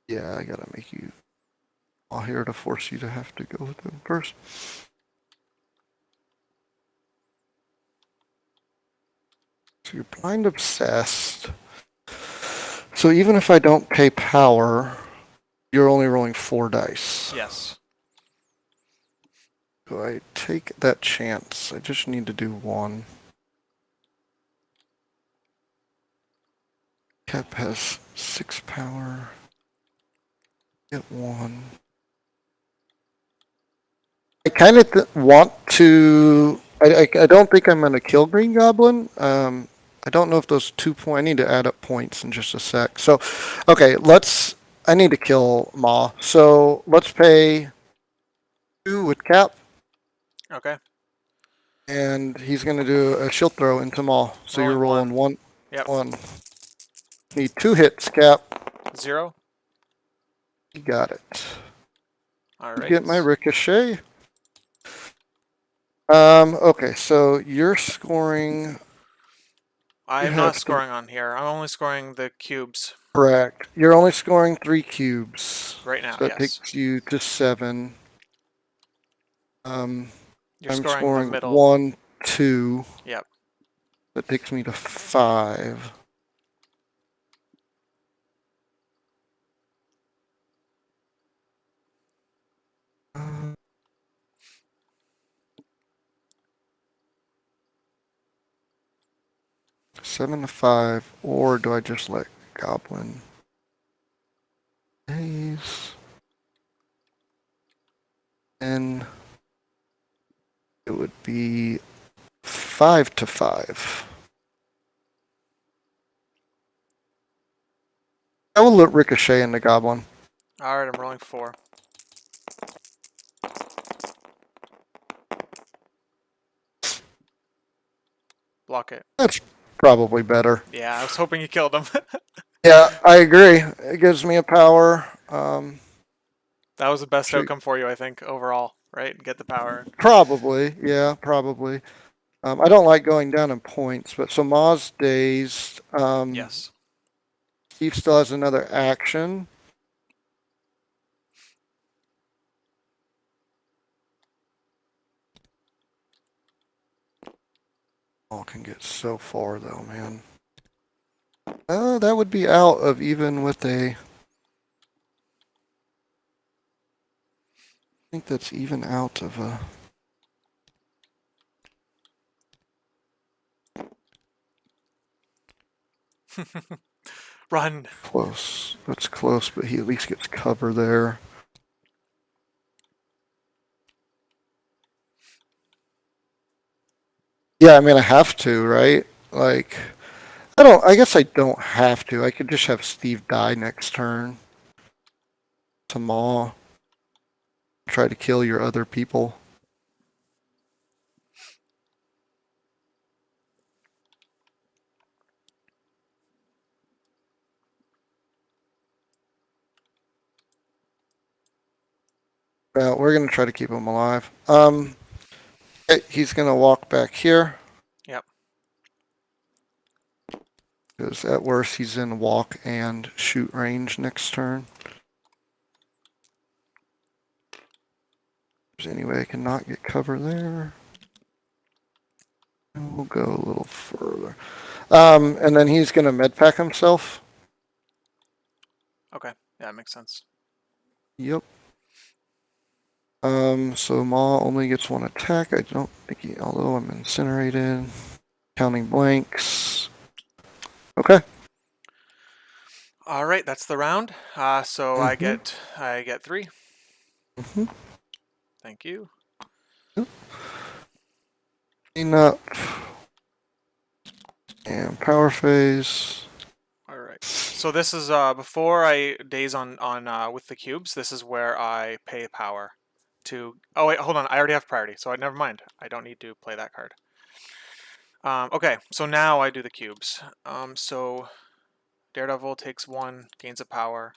S2: Yeah, I gotta make you all here to force you to have to go with them first. So you're blind obsessed. So even if I don't pay power, you're only rolling 4 dice.
S1: Yes.
S2: Do I take that chance? I just need to do 1. Cap has 6 power. Get 1. I kind of want to. I don't think I'm going to kill Green Goblin. I don't know if those 2 points. I need to add up points in just a sec. So, okay, let's. I need to kill Maw. So let's pay 2 with Cap,
S1: Okay.
S2: and he's going to do a shield throw into Maw. So you're rolling 1.
S1: Yep.
S2: 1. Need 2 hits, Cap.
S1: 0.
S2: You got it.
S1: Alright.
S2: Get my ricochet. Okay, so you're scoring.
S1: I'm not scoring on here. I'm only scoring the cubes.
S2: Correct. You're only scoring 3 cubes.
S1: Right now,
S2: so that
S1: yes.
S2: takes you to 7.
S1: You're
S2: I'm
S1: scoring
S2: scoring
S1: the middle.
S2: 1, 2.
S1: Yep.
S2: That takes me to 5. Uh, 7 to 5, or do I just let Goblin days? And it would be 5 to 5. I will let Ricochet into Goblin.
S1: Alright, I'm rolling 4. Block it.
S2: That's probably better.
S1: Yeah, I was hoping you killed him.
S2: Yeah, I agree. It gives me a power.
S1: That was the best outcome for you, I think, overall, right? Get the power.
S2: Probably, yeah, probably. I don't like going down in points, but so Maw's dazed.
S1: Yes.
S2: Steve still has another action. Oh, can get so far though, man. That would be out of even with a. I think that's even out of a.
S1: Run.
S2: Close. That's close, but he at least gets cover there. Yeah, I mean, I have to, right? Like, I guess I don't have to. I could just have Steve die next turn to Maw. Try to kill your other people. Well, we're gonna try to keep him alive. He's gonna walk back here.
S1: Yep.
S2: Because at worst he's in walk and shoot range next turn. If there's any way I can not get cover there. And we'll go a little further. And then he's gonna med pack himself.
S1: Okay. Yeah, that makes sense.
S2: Yep. So Maw only gets 1 attack. I don't think he, although I'm incinerated. Counting blanks. Okay.
S1: All right, that's the round. So I
S2: Mm-hmm.
S1: get 3.
S2: Mm-hmm.
S1: Thank you.
S2: Clean up. And power phase.
S1: All right. So this is before I daze on with the cubes. This is where I pay power to. Oh wait, hold on. I already have priority, so never mind. I don't need to play that card. Okay, so now I do the cubes. So Daredevil takes 1, gains a power,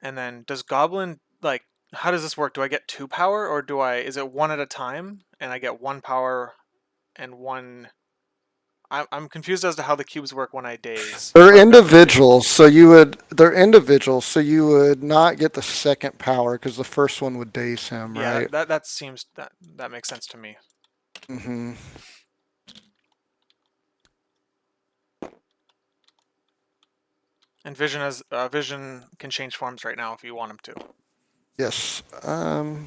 S1: and then does Goblin like? How does this work? Do I get 2 power, or do I? Is it 1 at a time, and I get 1 power and 1? I'm confused as to how the cubes work when I daze.
S2: They're
S1: But that's what they do.
S2: individuals, so you would. They're individuals, so you would not get the second power because the first one would daze him,
S1: Yeah,
S2: right?
S1: that seems that makes sense to me.
S2: Mm-hmm.
S1: And Vision can change forms right now if you want him to.
S2: Yes. I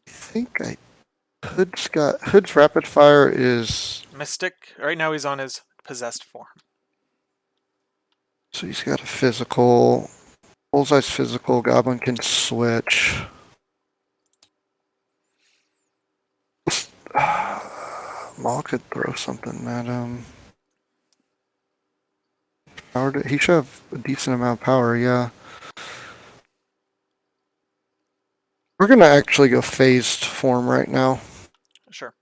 S2: think Hood's rapid fire is.
S1: Mystic. Right now he's on his possessed form.
S2: So he's got a physical. Bullseye's physical. Goblin can switch. Maul could throw something at him. He should have a decent amount of power, yeah. We're gonna actually go phased form right now.
S1: Sure.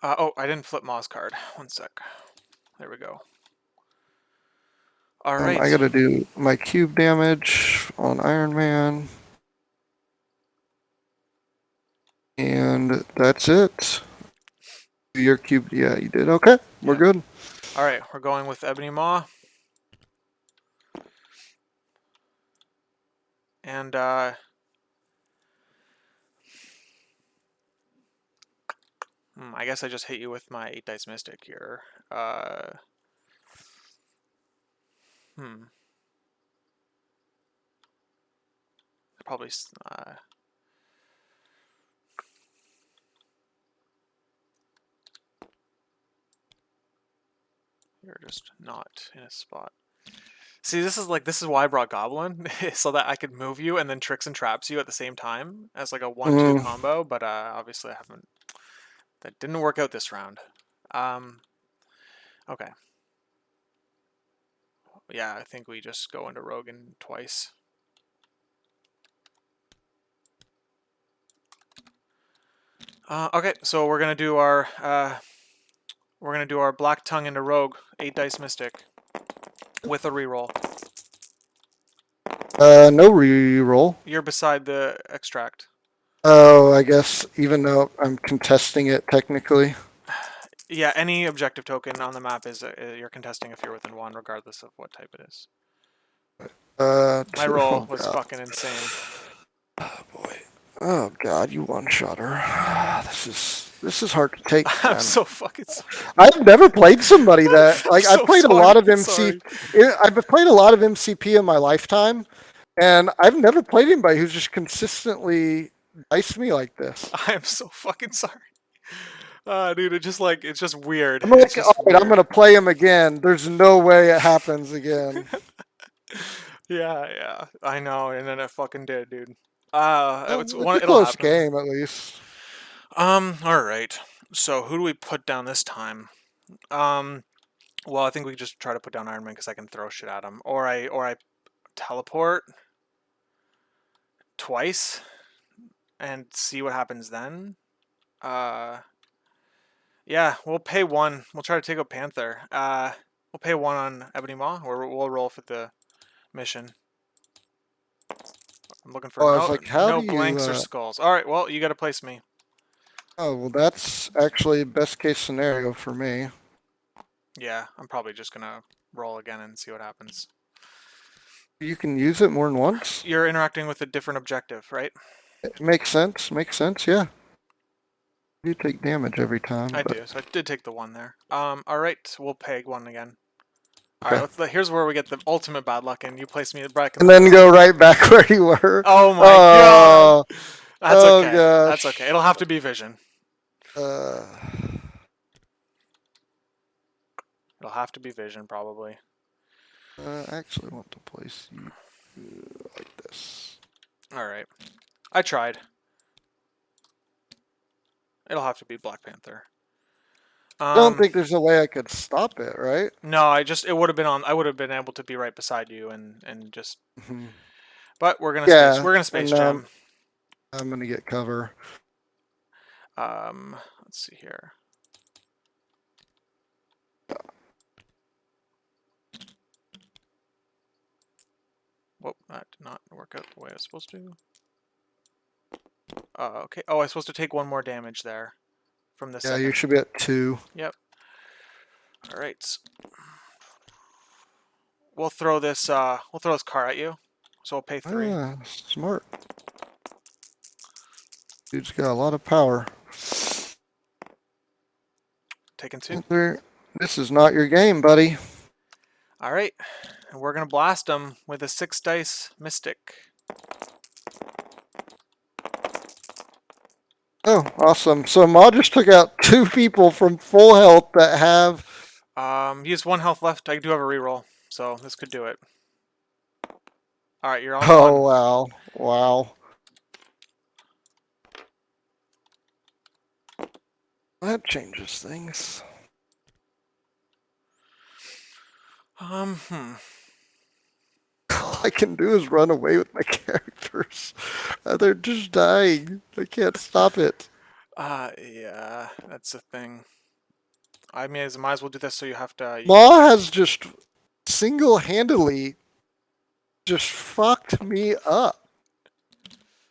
S1: Oh, I didn't flip Maw's card. 1 sec. There we go. All
S2: I
S1: right.
S2: gotta do my cube damage on Iron Man. And that's it. Your cube, yeah, you did. Okay, we're
S1: Yeah.
S2: good.
S1: All right, we're going with Ebony Maw. And I guess I just hit you with my 8 dice mystic here. Probably. You're just not in a spot. See, this is why I brought Goblin, so that I could move you and then tricks and traps you at the same time as like a 1-2
S2: Mm,
S1: combo. But obviously, I haven't. That didn't work out this round. Okay. Yeah, I think we just go into Rogan twice. Okay, so we're gonna do our Black Tongue into Rogue 8 dice Mystic with a reroll.
S2: no reroll.
S1: You're beside the extract.
S2: Oh, I guess even though I'm contesting it technically.
S1: Yeah, any objective token on the map is you're contesting if you're within 1, regardless of what type it is. My roll
S2: Oh
S1: was
S2: god.
S1: fucking insane.
S2: Oh boy. Oh god, you one-shotter. This is hard to take,
S1: I'm
S2: man.
S1: so fucking sorry.
S2: I've never played somebody that
S1: I'm
S2: like I've
S1: so
S2: played a
S1: sorry.
S2: lot of MC.
S1: Sorry.
S2: I've played a lot of MCP in my lifetime, and I've never played anybody who's just consistently diced me like this.
S1: I'm so fucking sorry. Dude, it's just weird.
S2: I'm
S1: It's
S2: like, all
S1: just
S2: right, I'm gonna
S1: weird.
S2: play him again. There's no way it happens again.
S1: Yeah, I know, and then it fucking did, dude.
S2: Well, it's a
S1: It'll
S2: close
S1: happen.
S2: game at least.
S1: All right. So who do we put down this time? Um, well, I think we just try to put down Iron Man because I can throw shit at him, or I teleport twice and see what happens then. Yeah, we'll pay 1. We'll try to take out Panther. We'll pay 1 on Ebony Maw, or we'll roll for the mission. I'm looking for
S2: Oh, I was like, how
S1: no
S2: do you?
S1: blanks or skulls. All right, well, you got to place me.
S2: Oh, well, that's actually best case scenario for me.
S1: Yeah, I'm probably just gonna roll again and see what happens.
S2: You can use it more than once.
S1: You're interacting with a different objective, right?
S2: It makes sense. Makes sense. Yeah. You take damage every time,
S1: I
S2: but
S1: do, so I did take the 1 there. All right, we'll peg 1 again. All right, here's where we get the ultimate bad luck, and you place me back in
S2: And
S1: the
S2: then
S1: middle.
S2: go right back where you were.
S1: Oh my god!
S2: Oh,
S1: That's
S2: oh
S1: okay. That's okay.
S2: gosh.
S1: It'll have to be vision.
S2: Uh,
S1: It'll have to be vision, probably.
S2: I actually want to place you like this.
S1: All right. I tried. It'll have to be Black Panther.
S2: I don't think there's a way I could stop it, right?
S1: No, it would have been on. I would have been able to be right beside you and just.
S2: Mm-hmm.
S1: But we're gonna
S2: Yeah,
S1: space
S2: and
S1: jam.
S2: I'm gonna get cover.
S1: Let's see here. Whoop, that did not work out the way I was supposed to. Okay. Oh, I was supposed to take one more damage there from this.
S2: Yeah,
S1: second.
S2: you should be at 2.
S1: Yep. All right. We'll throw this car at you. So we'll pay 3.
S2: Ah, smart. Dude's got a lot of power.
S1: Taking 2.
S2: This is not your game, buddy.
S1: All right. And we're going to blast him with a 6 dice Mystic.
S2: Oh, awesome. So Ma just took out 2 people from full health that have...
S1: He has 1 health left. I do have a reroll, so this could do it. All right, you're on 1.
S2: Oh, wow. Wow. That changes things. All I can do is run away with my characters. They're just dying. I can't stop it.
S1: Yeah, that's the thing. I mean, I might as well do this so you have to...
S2: Ma has just single-handedly just fucked me up.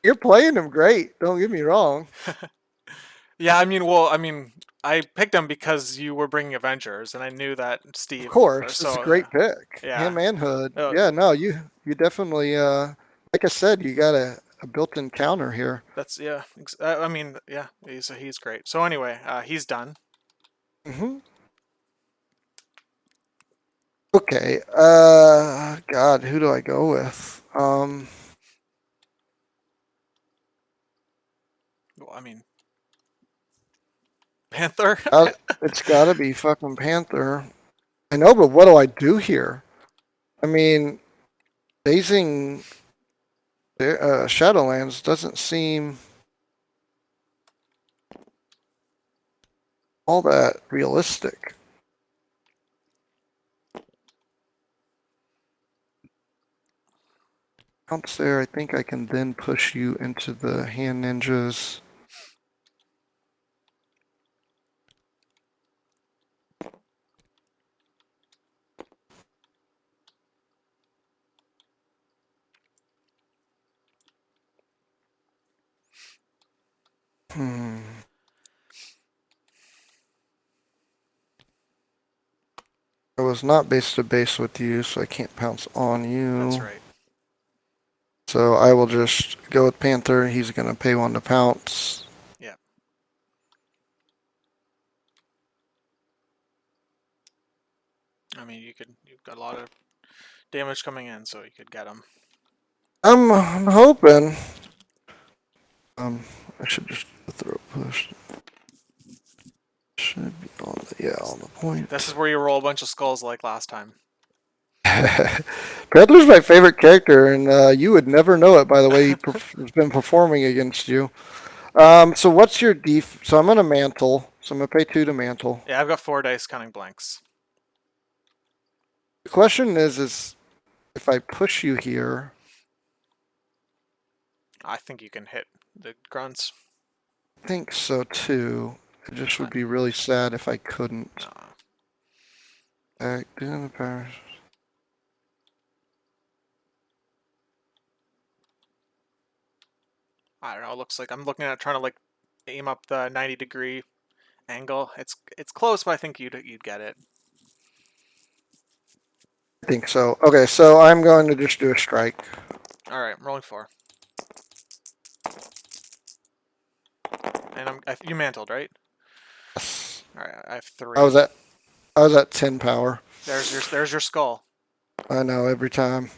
S2: You're playing him great. Don't get me wrong.
S1: Yeah, I picked him because you were bringing Avengers, and I knew that Steve.
S2: Of course, it's a great pick.
S1: Yeah.
S2: Him and Hood. Yeah, no, you definitely, like I said, you got a built-in counter here.
S1: That's, yeah. I mean, yeah, he's great. So anyway, he's done.
S2: Mm-hmm. Okay. God, who do I go with?
S1: Well, I mean, Panther.
S2: It's got to be fucking Panther. I know, but what do I do here? I mean, basing Shadowlands doesn't seem all that realistic. Once there, I think I can then push you into the hand ninjas. I was not base to base with you, so I can't pounce on you.
S1: That's right.
S2: So I will just go with Panther. He's going to pay 1 to pounce.
S1: Yeah. I mean, you've got a lot of damage coming in, so you could get him.
S2: I'm hoping. I should just throw a push. Should be on the point.
S1: This is where you roll a bunch of skulls like last time.
S2: Panther's my favorite character, and you would never know it by the way he's been performing against you. So what's your def? So I'm gonna mantle. So I'm gonna pay 2 to mantle.
S1: Yeah, I've got 4 dice counting blanks.
S2: The question is if I push you here.
S1: I think you can hit the grunts.
S2: I think so too. It just would be really sad if I couldn't. Back down the power.
S1: I don't know. It looks like I'm looking at trying to like aim up the 90-degree angle. It's close, but I think you'd get it.
S2: I think so. Okay, so I'm going to just do a strike.
S1: All right, I'm rolling 4. And you mantled, right?
S2: Yes.
S1: All right, I have 3.
S2: I was at 10 power.
S1: There's your skull.
S2: I know every time.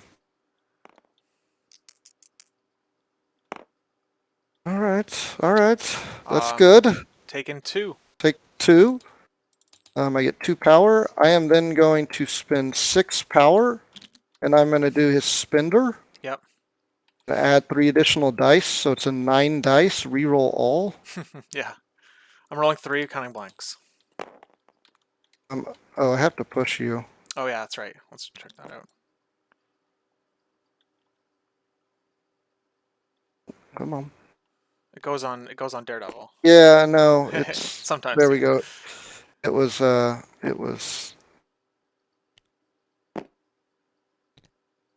S2: All right, all right. That's good.
S1: Taken 2.
S2: Take 2. I get 2 power. I am then going to spend 6 power, and I'm going to do his spender.
S1: Yep.
S2: Add 3 additional dice, so it's a 9 dice. Reroll all.
S1: Yeah. I'm rolling 3, counting blanks.
S2: Oh, I have to push you.
S1: Oh yeah, that's right. Let's check that out.
S2: Come on.
S1: It goes on Daredevil.
S2: Yeah, no, it's
S1: Sometimes,
S2: there we
S1: yeah.
S2: go. It was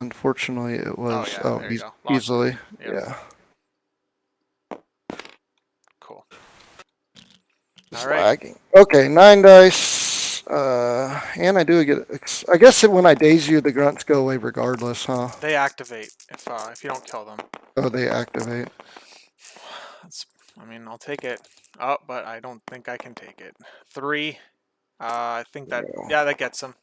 S2: unfortunately it
S1: Oh
S2: was
S1: yeah, there you go. Lost it.
S2: easily.
S1: Yep.
S2: Yeah.
S1: Cool.
S2: It's
S1: All right.
S2: lagging. Okay, 9 dice. And I do get. I guess when I daze you, the grunts go away regardless, huh?
S1: They activate if you don't kill them.
S2: Oh, they activate.
S1: That's, I mean, I'll take it. Oh, but I don't think I can take it. 3. I think that that gets them.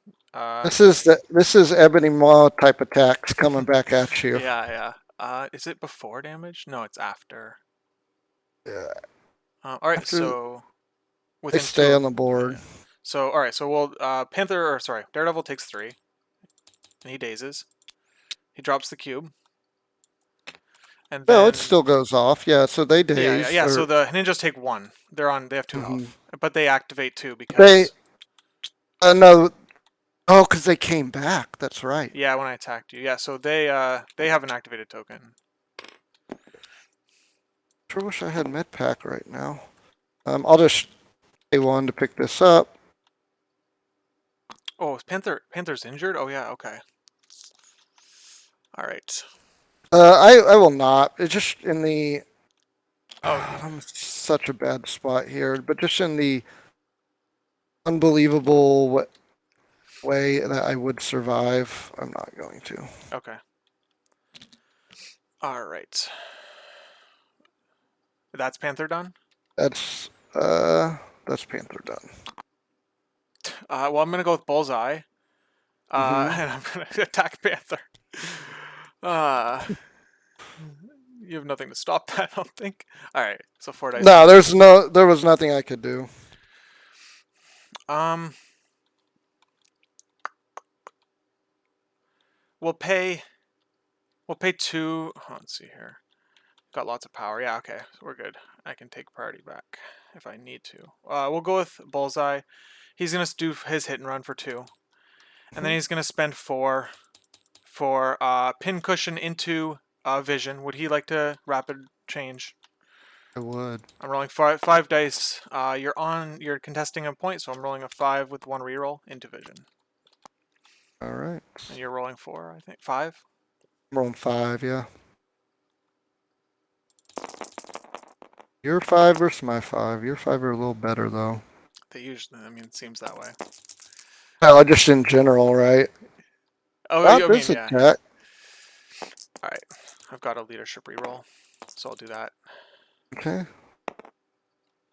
S2: This is Ebony Maw type attacks coming back at you.
S1: Yeah. Is it before damage? No, it's after.
S2: Yeah.
S1: All right,
S2: After
S1: so
S2: they
S1: within
S2: stay
S1: 2.
S2: on the board.
S1: Yeah. So all right, so we'll Daredevil takes 3, and he dazes. He drops the cube, and
S2: No, it
S1: then
S2: still goes off. Yeah, so they
S1: yeah.
S2: daze
S1: So
S2: or
S1: the ninjas take 1. They have 2 health, but they activate 2
S2: they
S1: because
S2: no. Oh, because they came back. That's right.
S1: yeah, when I attacked you, yeah. So they have an activated token.
S2: Sure wish I had med pack right now. I'll just pay 1 to pick this up.
S1: Oh, is Panther's injured? Oh yeah, okay. All right.
S2: I will not. It's just in the.
S1: Oh,
S2: I'm in such a bad spot here, but just in the unbelievable way that I would survive, I'm not going to.
S1: okay. All right. That's Panther done.
S2: That's that's Panther done.
S1: Well, I'm gonna go with Bullseye. And I'm gonna attack Panther. Uh, you have nothing to stop that, I don't think. All right, so 4 dice.
S2: No, there was nothing I could do.
S1: Um, we'll pay 2. Oh, let's see here. Got lots of power. Yeah, okay, so we're good. I can take priority back if I need to. We'll go with Bullseye. He's gonna do his hit and run for 2, and then he's gonna spend 4 for pin cushion into vision. Would he like to rapid change?
S2: I would.
S1: I'm rolling 5 dice. You're contesting a point, so I'm rolling a 5 with 1 reroll into vision.
S2: All right.
S1: And you're rolling 4, I think. 5?
S2: I'm rolling 5, yeah. Your 5 versus my 5. Your 5 are a little better though.
S1: They usually, I mean, it seems that way.
S2: Well, just in general, right?
S1: Oh,
S2: Not
S1: I mean,
S2: this
S1: yeah.
S2: attack.
S1: Alright, I've got a leadership reroll, so I'll do that.
S2: Okay.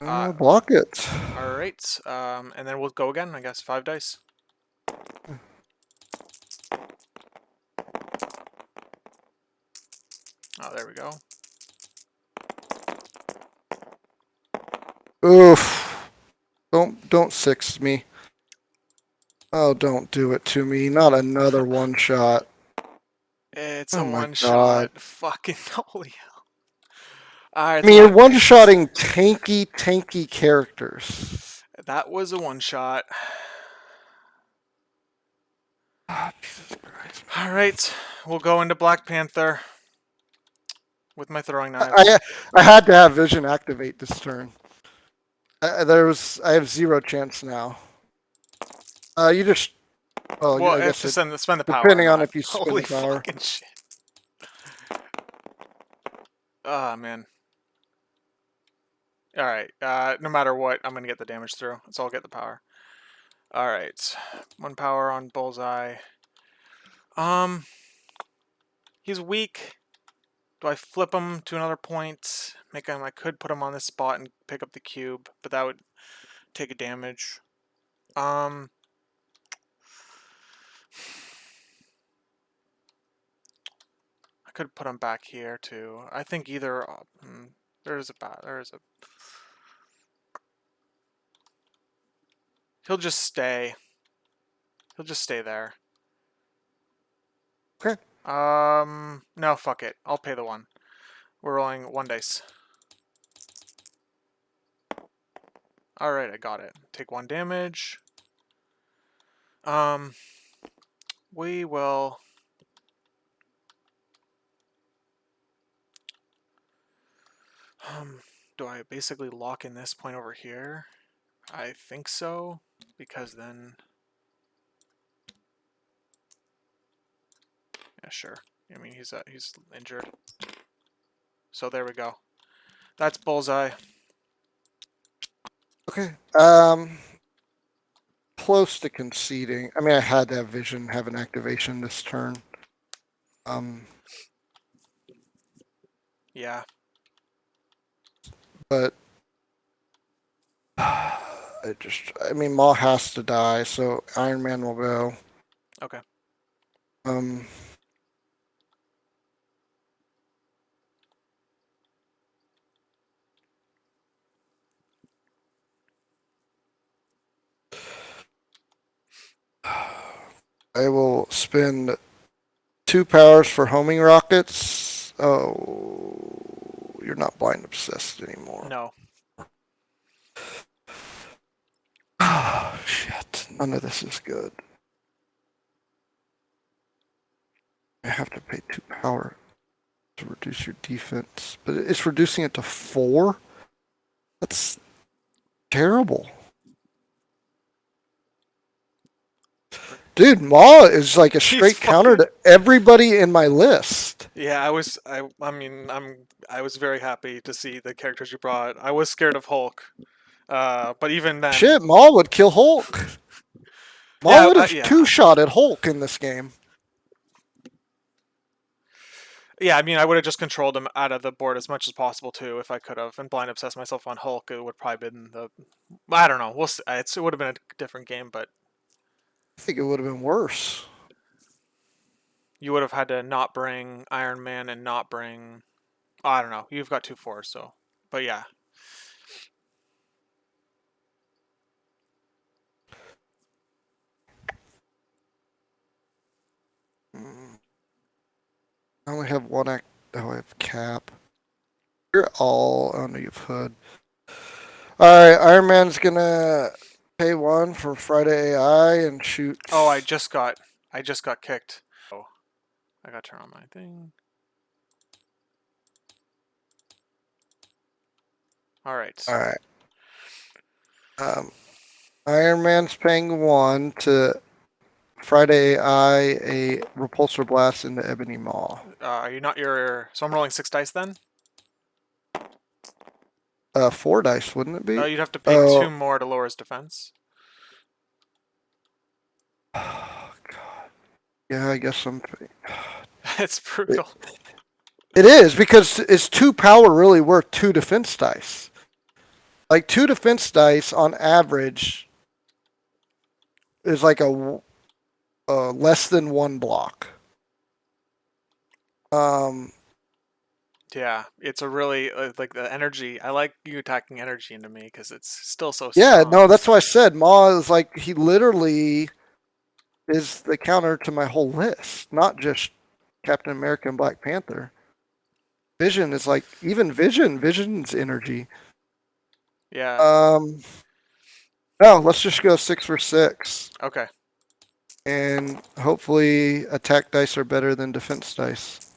S2: Block it.
S1: Alright, and then we'll go again, I guess. 5 dice. Oh, there we go.
S2: Oof. Don't 6 me. Oh, don't do it to me. Not another one shot.
S1: It's
S2: Oh
S1: a
S2: my
S1: one
S2: god.
S1: shot. Fucking holy hell. Alright,
S2: I mean, you're one-shotting tanky characters.
S1: that was a one shot.
S2: Oh, Jesus Christ.
S1: Alright, we'll go into Black Panther with my throwing knives.
S2: I had to have vision activate this turn. I have 0 chance now. You just. Oh,
S1: Well,
S2: I
S1: I have
S2: guess
S1: to
S2: it.
S1: spend the power.
S2: Depending
S1: or
S2: on
S1: not.
S2: if you spend
S1: Holy
S2: the power.
S1: fucking shit. Ah, man. Alright, no matter what, I'm gonna get the damage through. So I'll get the power. Alright. 1 power on Bullseye. He's weak. Do I flip him to another point? I could put him on this spot and pick up the cube, but that would take a damage. could put him back here too. I think either. There's a bad. There's a. He'll just stay. He'll just stay there.
S2: Okay.
S1: No, fuck it. I'll pay the one. We're rolling 1 dice. Alright, I got it. Take 1 damage. We will... do I basically lock in this point over here? I think so, because then... Yeah, sure. I mean, he's injured. So there we go. That's bullseye.
S2: Okay. Close to conceding. I mean, I had to have vision, have an activation this turn.
S1: Yeah.
S2: But I mean, Maw has to die, so Iron Man will go.
S1: Okay.
S2: I will spend 2 powers for homing rockets. Oh, you're not blind obsessed anymore.
S1: No.
S2: Oh, shit. None of this is good. I have to pay 2 power to reduce your defense, but it's reducing it to 4? That's terrible. Dude, Maw is like a straight counter to everybody in my list.
S1: Yeah, I was very happy to see the characters you brought. I was scared of Hulk. But even then...
S2: Shit, Maw would kill Hulk. Maw would have two-shot at Hulk in this game.
S1: Yeah, I mean, I would have just controlled him out of the board as much as possible, too, if I could have. And blind obsessed myself on Hulk, it would probably been the... I don't know. We'll see. It would have been a different game, but...
S2: I think it would have been worse.
S1: You would have had to not bring Iron Man and not bring... Oh, I don't know. You've got 2 4s, so... But yeah.
S2: I only have one act. Oh, I have Cap. You're all... Oh, no, you have Hood. Alright, Iron Man's gonna pay 1 for Friday AI and shoot...
S1: Oh, I just got kicked. Oh, I gotta turn on my thing. Alright.
S2: Alright. Iron Man's paying 1 to Friday AI a repulsor blast into Ebony Maw.
S1: Are you not your... So I'm rolling 6 dice then?
S2: 4 dice, wouldn't it be?
S1: Oh, you'd have to pay 2 more to lower his defense.
S2: Oh, God. Yeah, I guess I'm...
S1: It's brutal.
S2: It is, because is 2 power really worth 2 defense dice? Like, 2 defense dice on average is like a less than 1 block.
S1: Yeah, it's a really like the energy. I like you attacking energy into me because it's still so
S2: Yeah,
S1: strong.
S2: no, that's why I said Maw is like, he literally is the counter to my whole list, not just Captain America and Black Panther. Vision is like, even Vision's energy.
S1: Yeah.
S2: No, let's just go 6 for 6.
S1: Okay.
S2: And hopefully attack dice are better than defense dice.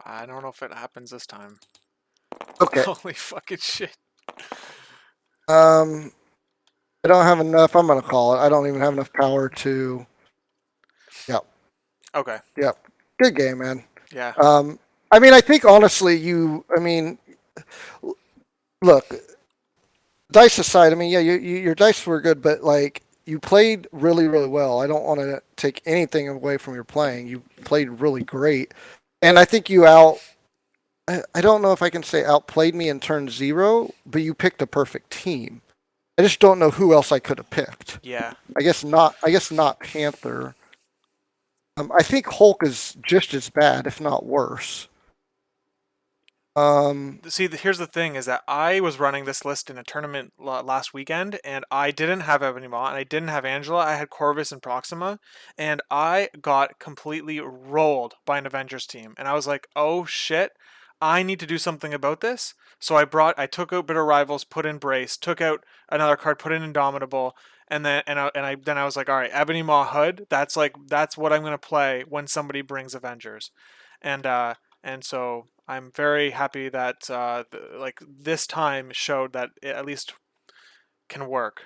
S1: I don't know if it happens this time.
S2: Okay.
S1: Holy fucking shit.
S2: I don't have enough. I'm gonna call it. I don't even have enough power to... Yep.
S1: Okay.
S2: Yep. Good game, man.
S1: Yeah.
S2: I mean, I think honestly, look, dice aside, I mean, yeah, your dice were good, but like, you played really, really well. I don't want to take anything away from your playing. You played really great. And I think I don't know if I can say outplayed me in turn 0, but you picked a perfect team. I just don't know who else I could have picked.
S1: Yeah.
S2: I guess not Panther. I think Hulk is just as bad, if not worse. Um,
S1: See, here's the thing: is that I was running this list in a tournament last weekend, and I didn't have Ebonima, and I didn't have Angela. I had Corvus and Proxima, and I got completely rolled by an Avengers team, and I was like, "Oh shit, I need to do something about this." So I took out Bitter Rivals, put in Brace, took out another card, put in Indomitable, then I was like, "All right, Ebony Maw Hood. That's what I'm gonna play when somebody brings Avengers," and uh, and so I'm very happy that like this time showed that it at least can work.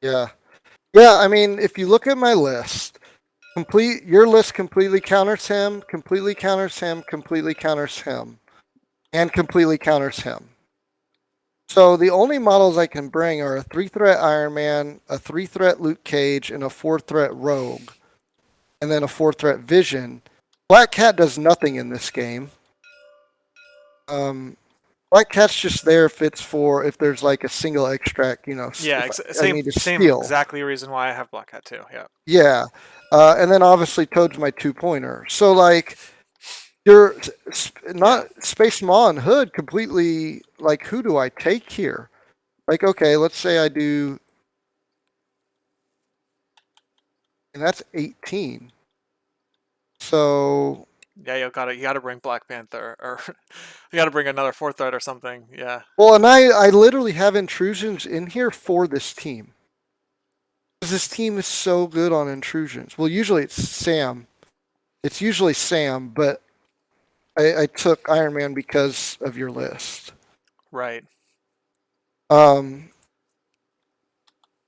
S2: yeah, yeah. I mean, if you look at my list, your list completely counters him, completely counters him, completely counters him, and completely counters him. So the only models I can bring are a 3-threat Iron Man, a 3-threat Luke Cage, and a 4-threat Rogue, and then a 4-threat Vision. Black Cat does nothing in this game. Um, Black Cat's just there if there's like a single extract,
S1: Yeah,
S2: if I
S1: same
S2: need to
S1: same
S2: steal.
S1: exactly reason why I have Black Hat too. Yeah.
S2: Yeah. And then obviously Toad's my 2-pointer. So like you're
S1: Yeah.
S2: not Space Maw and Hood completely like who do I take here? Like okay, let's say I do and that's 18. So
S1: Yeah, you gotta bring Black Panther or you gotta bring another fourth threat or something. Yeah.
S2: well and I literally have intrusions in here for this team. Because this team is so good on intrusions. Well usually it's Sam. It's usually Sam, but I took Iron Man because of your list.
S1: Right.
S2: Um,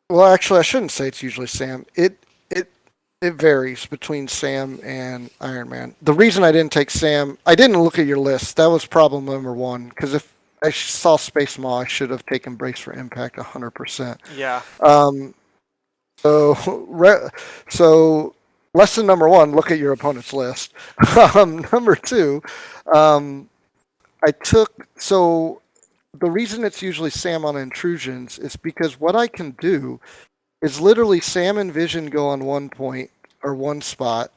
S2: well, actually, I shouldn't say it's usually Sam. It varies between Sam and Iron Man. The reason I didn't take Sam, I didn't look at your list. That was problem number one. Because if I saw Space Maw, I should have taken Brace for Impact 100%.
S1: Yeah.
S2: Um, so, so lesson number one: look at your opponent's list. Number two, um, I took so the reason it's usually Sam on intrusions is because what I can do is literally Sam and Vision go on one point or one spot,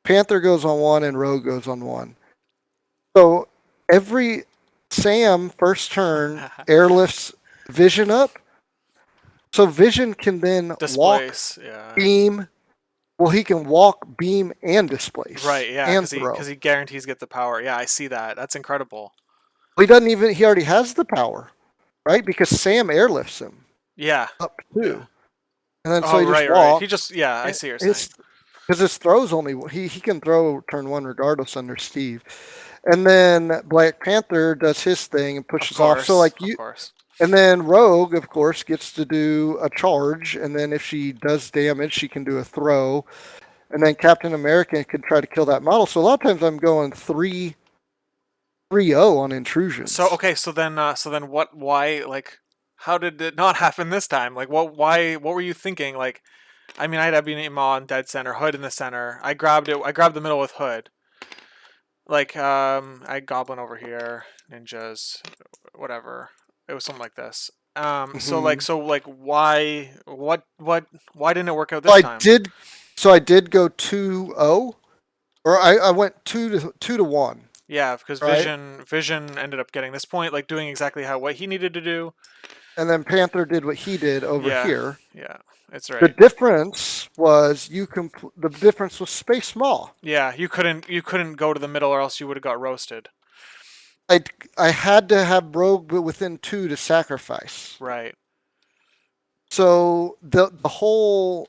S2: Panther goes on one, and Rogue goes on one. So every Sam first turn airlifts Vision up, so Vision can then walk,
S1: Displace. Yeah.
S2: beam. Well, he can walk, beam, and displace
S1: Right. Yeah.
S2: and
S1: Because
S2: throw.
S1: he guarantees get the power. Yeah, I see that. That's incredible.
S2: He doesn't even. He already has the power, right? Because Sam airlifts him
S1: Yeah.
S2: up
S1: Yeah.
S2: too. And then so
S1: Oh,
S2: he just
S1: right. He
S2: walks.
S1: just yeah. I see what you're saying.
S2: His because his throws only he can throw turn one regardless under Steve. And then Black Panther does his thing and
S1: Of
S2: pushes off. So
S1: course.
S2: like
S1: Of
S2: you,
S1: course.
S2: and then Rogue of course gets to do a charge, and then if she does damage, she can do a throw. And then Captain America can try to kill that model. So a lot of times I'm going 3-0 on
S1: So
S2: intrusions.
S1: okay, so then what? Why? Like, how did it not happen this time? Like, what? Why? What were you thinking? Like, I mean, I had Ebony Maw in dead center, Hood in the center. I grabbed it. I grabbed the middle with Hood. Like, I had Goblin over here, ninjas, whatever. It was something like this.
S2: Mm-hmm.
S1: Why? Why didn't it work out
S2: So
S1: this
S2: I
S1: time?
S2: did. So I did go 2-0, or I went 2-1,
S1: Yeah, because
S2: right?
S1: Vision ended up getting this point, like doing exactly how what he needed to do.
S2: And then Panther did what he did over
S1: Yeah,
S2: here.
S1: yeah, it's
S2: The
S1: right.
S2: difference was the difference was Space Maw.
S1: Yeah, you couldn't go to the middle or else you would have got roasted.
S2: I I had to have Rogue within two to sacrifice.
S1: Right.
S2: So the whole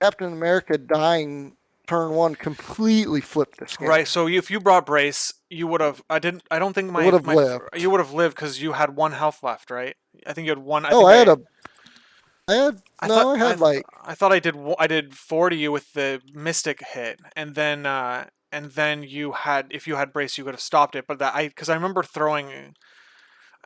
S2: Captain America dying turn one completely flipped this
S1: Right.
S2: game.
S1: So if you brought Brace, you would have. I didn't. I don't think
S2: It would have
S1: you
S2: lived.
S1: would have lived because you had one health left, right? I think you had one.
S2: Oh, I had no, I had like
S1: I thought I did 4 to you with the Mystic hit, and then you had if you had Brace, you could have stopped it. But that I because I remember throwing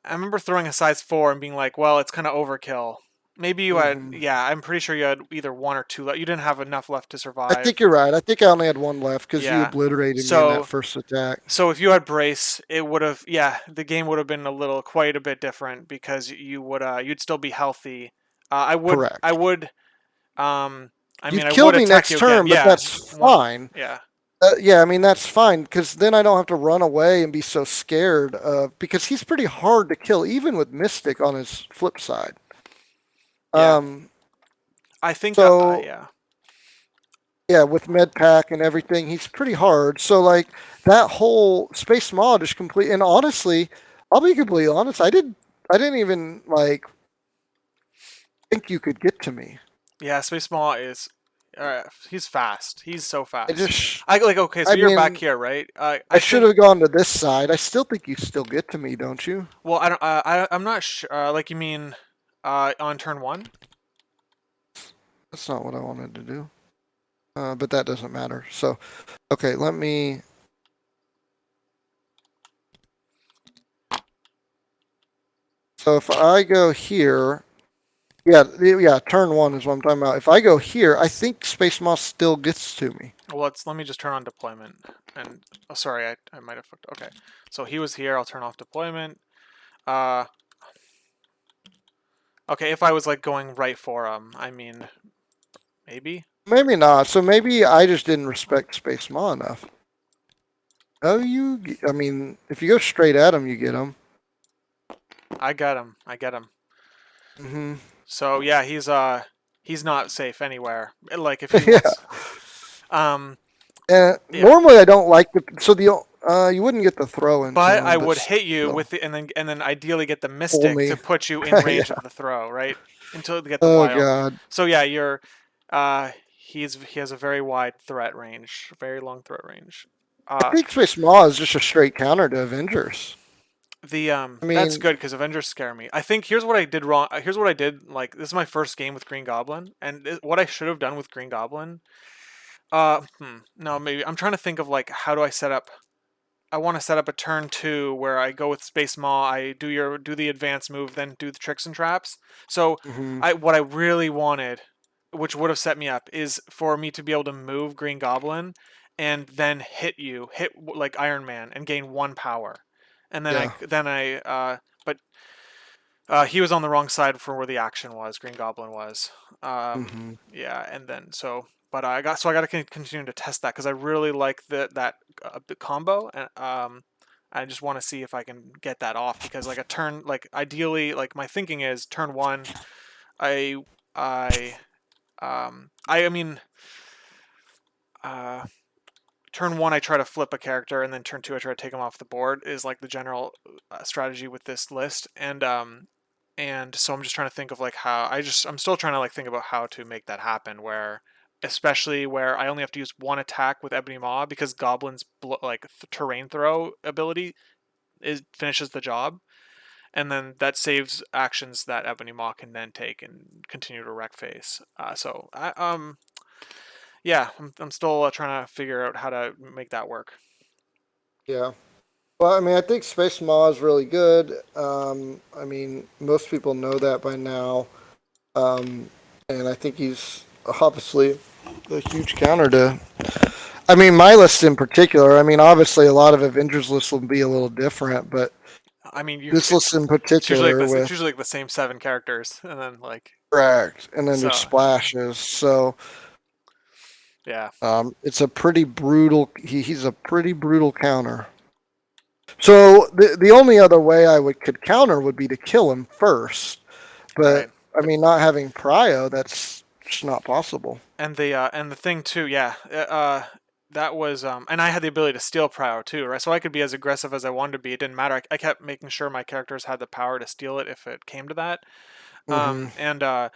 S1: a size 4 and being like, well, it's kind of overkill. Maybe you had,
S2: mhm.
S1: yeah, I'm pretty sure you had either one or two left. You didn't have enough left to
S2: I
S1: survive.
S2: think you're right. I think I only had one left because you
S1: Yeah.
S2: obliterated me in that
S1: So,
S2: first attack.
S1: so if you had brace, it would have, yeah, the game would have been quite a bit different because you'd still be healthy. I
S2: Correct.
S1: would, um, I mean,
S2: You'd
S1: I
S2: kill
S1: would
S2: me
S1: attack
S2: next
S1: you again.
S2: turn, but
S1: Yeah,
S2: that's
S1: one.
S2: fine.
S1: Yeah,
S2: Yeah, I mean that's fine because then I don't have to run away and be so scared of because he's pretty hard to kill even with Mystic on his flip side.
S1: yeah.
S2: Um,
S1: I think.
S2: so
S1: Yeah,
S2: yeah, with med pack and everything, he's pretty hard. So like that whole space mod is complete. And honestly, I'll be completely honest. I didn't even like think you could get to me.
S1: yeah. Space Maw is. He's fast. He's so
S2: I
S1: fast.
S2: just,
S1: I like. Okay, so
S2: I
S1: you're back
S2: mean,
S1: here, right?
S2: I
S1: I
S2: should
S1: think.
S2: have gone to this side. I still think you still get to me, don't you?
S1: Well, I don't. I'm not sure. Like you mean, on turn one?
S2: That's not what I wanted to do. But that doesn't matter. So, okay, let me. So if I go here, yeah, turn one is what I'm talking about. If I go here, I think Space Moss still gets to me.
S1: Well, let me just turn on deployment. And oh, sorry, I might have fucked. Okay, so he was here. I'll turn off deployment. Uh, okay. If I was like going right for him, I mean, maybe
S2: Maybe not. So maybe I just didn't respect Space Maw enough. Oh, I mean, if you go straight at him, you get him.
S1: I get him. I get him.
S2: Hmm.
S1: So yeah, he's not safe anywhere. Like if he
S2: Yeah.
S1: wants, um,
S2: And
S1: yeah.
S2: normally I don't like you wouldn't get the throw into
S1: But
S2: him,
S1: I
S2: but
S1: would hit you
S2: still
S1: with the, and then ideally get the
S2: pull
S1: mystic
S2: me.
S1: to put you in range
S2: Yeah.
S1: of the throw, right? Until to get the
S2: Oh
S1: wild.
S2: God.
S1: So yeah, he has a very wide threat range, very long threat range.
S2: I
S1: Uh,
S2: think Space Maw is just a straight counter to Avengers.
S1: the
S2: I
S1: That's
S2: mean,
S1: good because Avengers scare me. I think here's what I did wrong. Here's what I did. Like this is my first game with Green Goblin, and what I should have done with Green Goblin. No, maybe I'm trying to think of like how do I set up. I want to set up a turn two where I go with Space Maw. I do the advance move, then do the tricks and traps. So,
S2: mhm,
S1: what I really wanted, which would have set me up, is for me to be able to move Green Goblin, and then hit like Iron Man, and gain one power, and
S2: yeah.
S1: but he was on the wrong side for where the action was. Green Goblin was.
S2: Hmm.
S1: Yeah, and then but I got to continue to test that because I really like that combo, and I just want to see if I can get that off because like a turn, like ideally, like my thinking is turn one, I I I mean. Uh, Turn one, I try to flip a character, and then turn two, I try to take him off the board. Is like the general strategy with this list, and so I'm just trying to think of like I'm still trying to like think about how to make that happen. Where, especially where I only have to use one attack with Ebony Maw because Goblin's terrain throw ability finishes the job, and then that saves actions that Ebony Maw can then take and continue to wreck face. Yeah, I'm still trying to figure out how to make that work.
S2: Yeah. Well, I mean, I think Space Maw is really good. I mean, most people know that by now. And I think he's obviously a huge counter to. I mean, my list in particular. I mean, obviously, a lot of Avengers lists will be a little different, but
S1: I mean,
S2: this list in
S1: it's usually like
S2: particular
S1: this. It's
S2: with
S1: usually like the same seven characters, and then like
S2: Correct, and then just
S1: so.
S2: splashes. So
S1: Yeah,
S2: it's a pretty brutal. He's a pretty brutal counter. So the only other way I could counter would be to kill him first, but
S1: right.
S2: I mean, not having prio, that's just not possible.
S1: And the thing too, yeah. That was and I had the ability to steal power too, right? So I could be as aggressive as I wanted to be. It didn't matter. I kept making sure my characters had the power to steal it if it came to that.
S2: Hmm.
S1: And uh,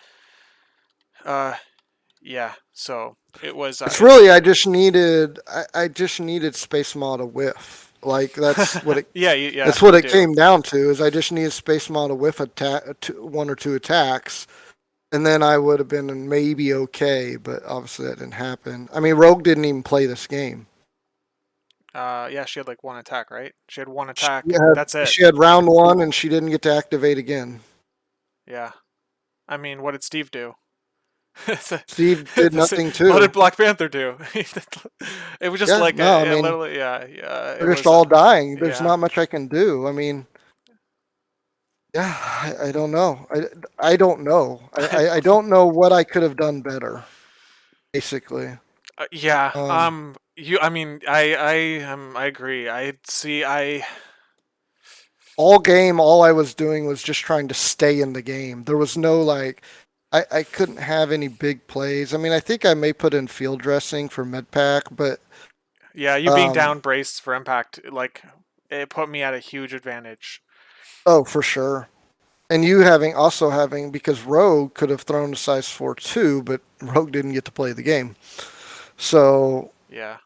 S1: yeah. So it was.
S2: It's really I just needed Space Maw to whiff. Like
S1: Yeah.
S2: that's what
S1: You
S2: it
S1: do.
S2: came down to is I just needed Space Maw to whiff one or two attacks, and then I would have been maybe okay. But obviously that didn't happen. I mean, Rogue didn't even play this game.
S1: Yeah. She had like one attack, right? She had one
S2: She
S1: attack, and
S2: had
S1: that's it.
S2: she had round one, and she didn't get to activate again.
S1: Yeah. I mean, what did Steve do?
S2: Steve did nothing
S1: What
S2: too.
S1: did Black Panther do? It was just
S2: Yeah,
S1: like
S2: no, I mean
S1: literally, yeah. It
S2: they're just
S1: was,
S2: all dying. There's
S1: yeah.
S2: not much I can do. I mean, yeah, I don't know. I don't know. I don't know what I could have done better. basically.
S1: Yeah.
S2: Um,
S1: You. I mean, I agree. I see.
S2: all game, all I was doing was just trying to stay in the game. There was no like, I couldn't have any big plays. I mean, I think I may put in field dressing for mid pack, but
S1: Yeah. You being
S2: um,
S1: down braced for impact, like, it put me at a huge advantage.
S2: oh, for sure. And you having also having because Rogue could have thrown a size 4 too, but Rogue didn't get to play the game, so
S1: Yeah.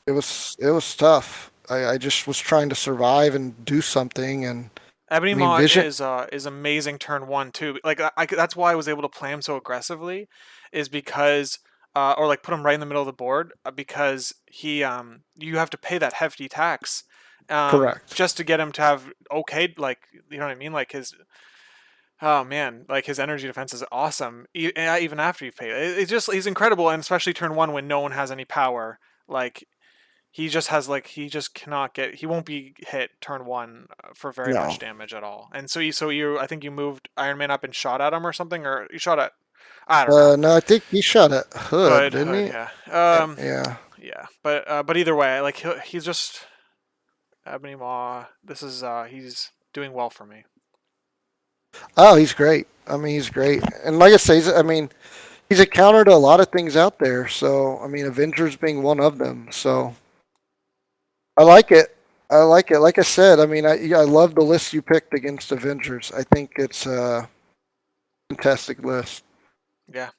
S2: it was tough. I just was trying to survive and do something, and
S1: Ebony
S2: I mean
S1: Maw
S2: Vision.
S1: is amazing turn one too. Like that's why I was able to play him so aggressively, is because or like put him right in the middle of the board because he you have to pay that hefty tax
S2: Correct.
S1: just to get him to have okay, like, you know what I mean, like his, oh man, like his energy defense is awesome even after you've paid it. It's just, he's incredible, and especially turn one when no one has any power. Like he just has, like, he just cannot get, he won't be hit turn one for very much
S2: No.
S1: damage at all. And so you I think you moved Iron Man up and shot at him or something, or you shot at, I don't know.
S2: No, I think he shot at Hood,
S1: Hood,
S2: didn't
S1: Hood,
S2: he?
S1: yeah.
S2: Yeah.
S1: Yeah. But either way, like he's just Ebony Maw. This is he's doing well for me.
S2: Oh, he's great. I mean, he's great. And like I say, I mean, he's a counter to a lot of things out there. So, I mean, Avengers being one of them. So, I like it. I like it. Like I said, I mean, I love the list you picked against Avengers. I think it's a fantastic list.
S1: Yeah.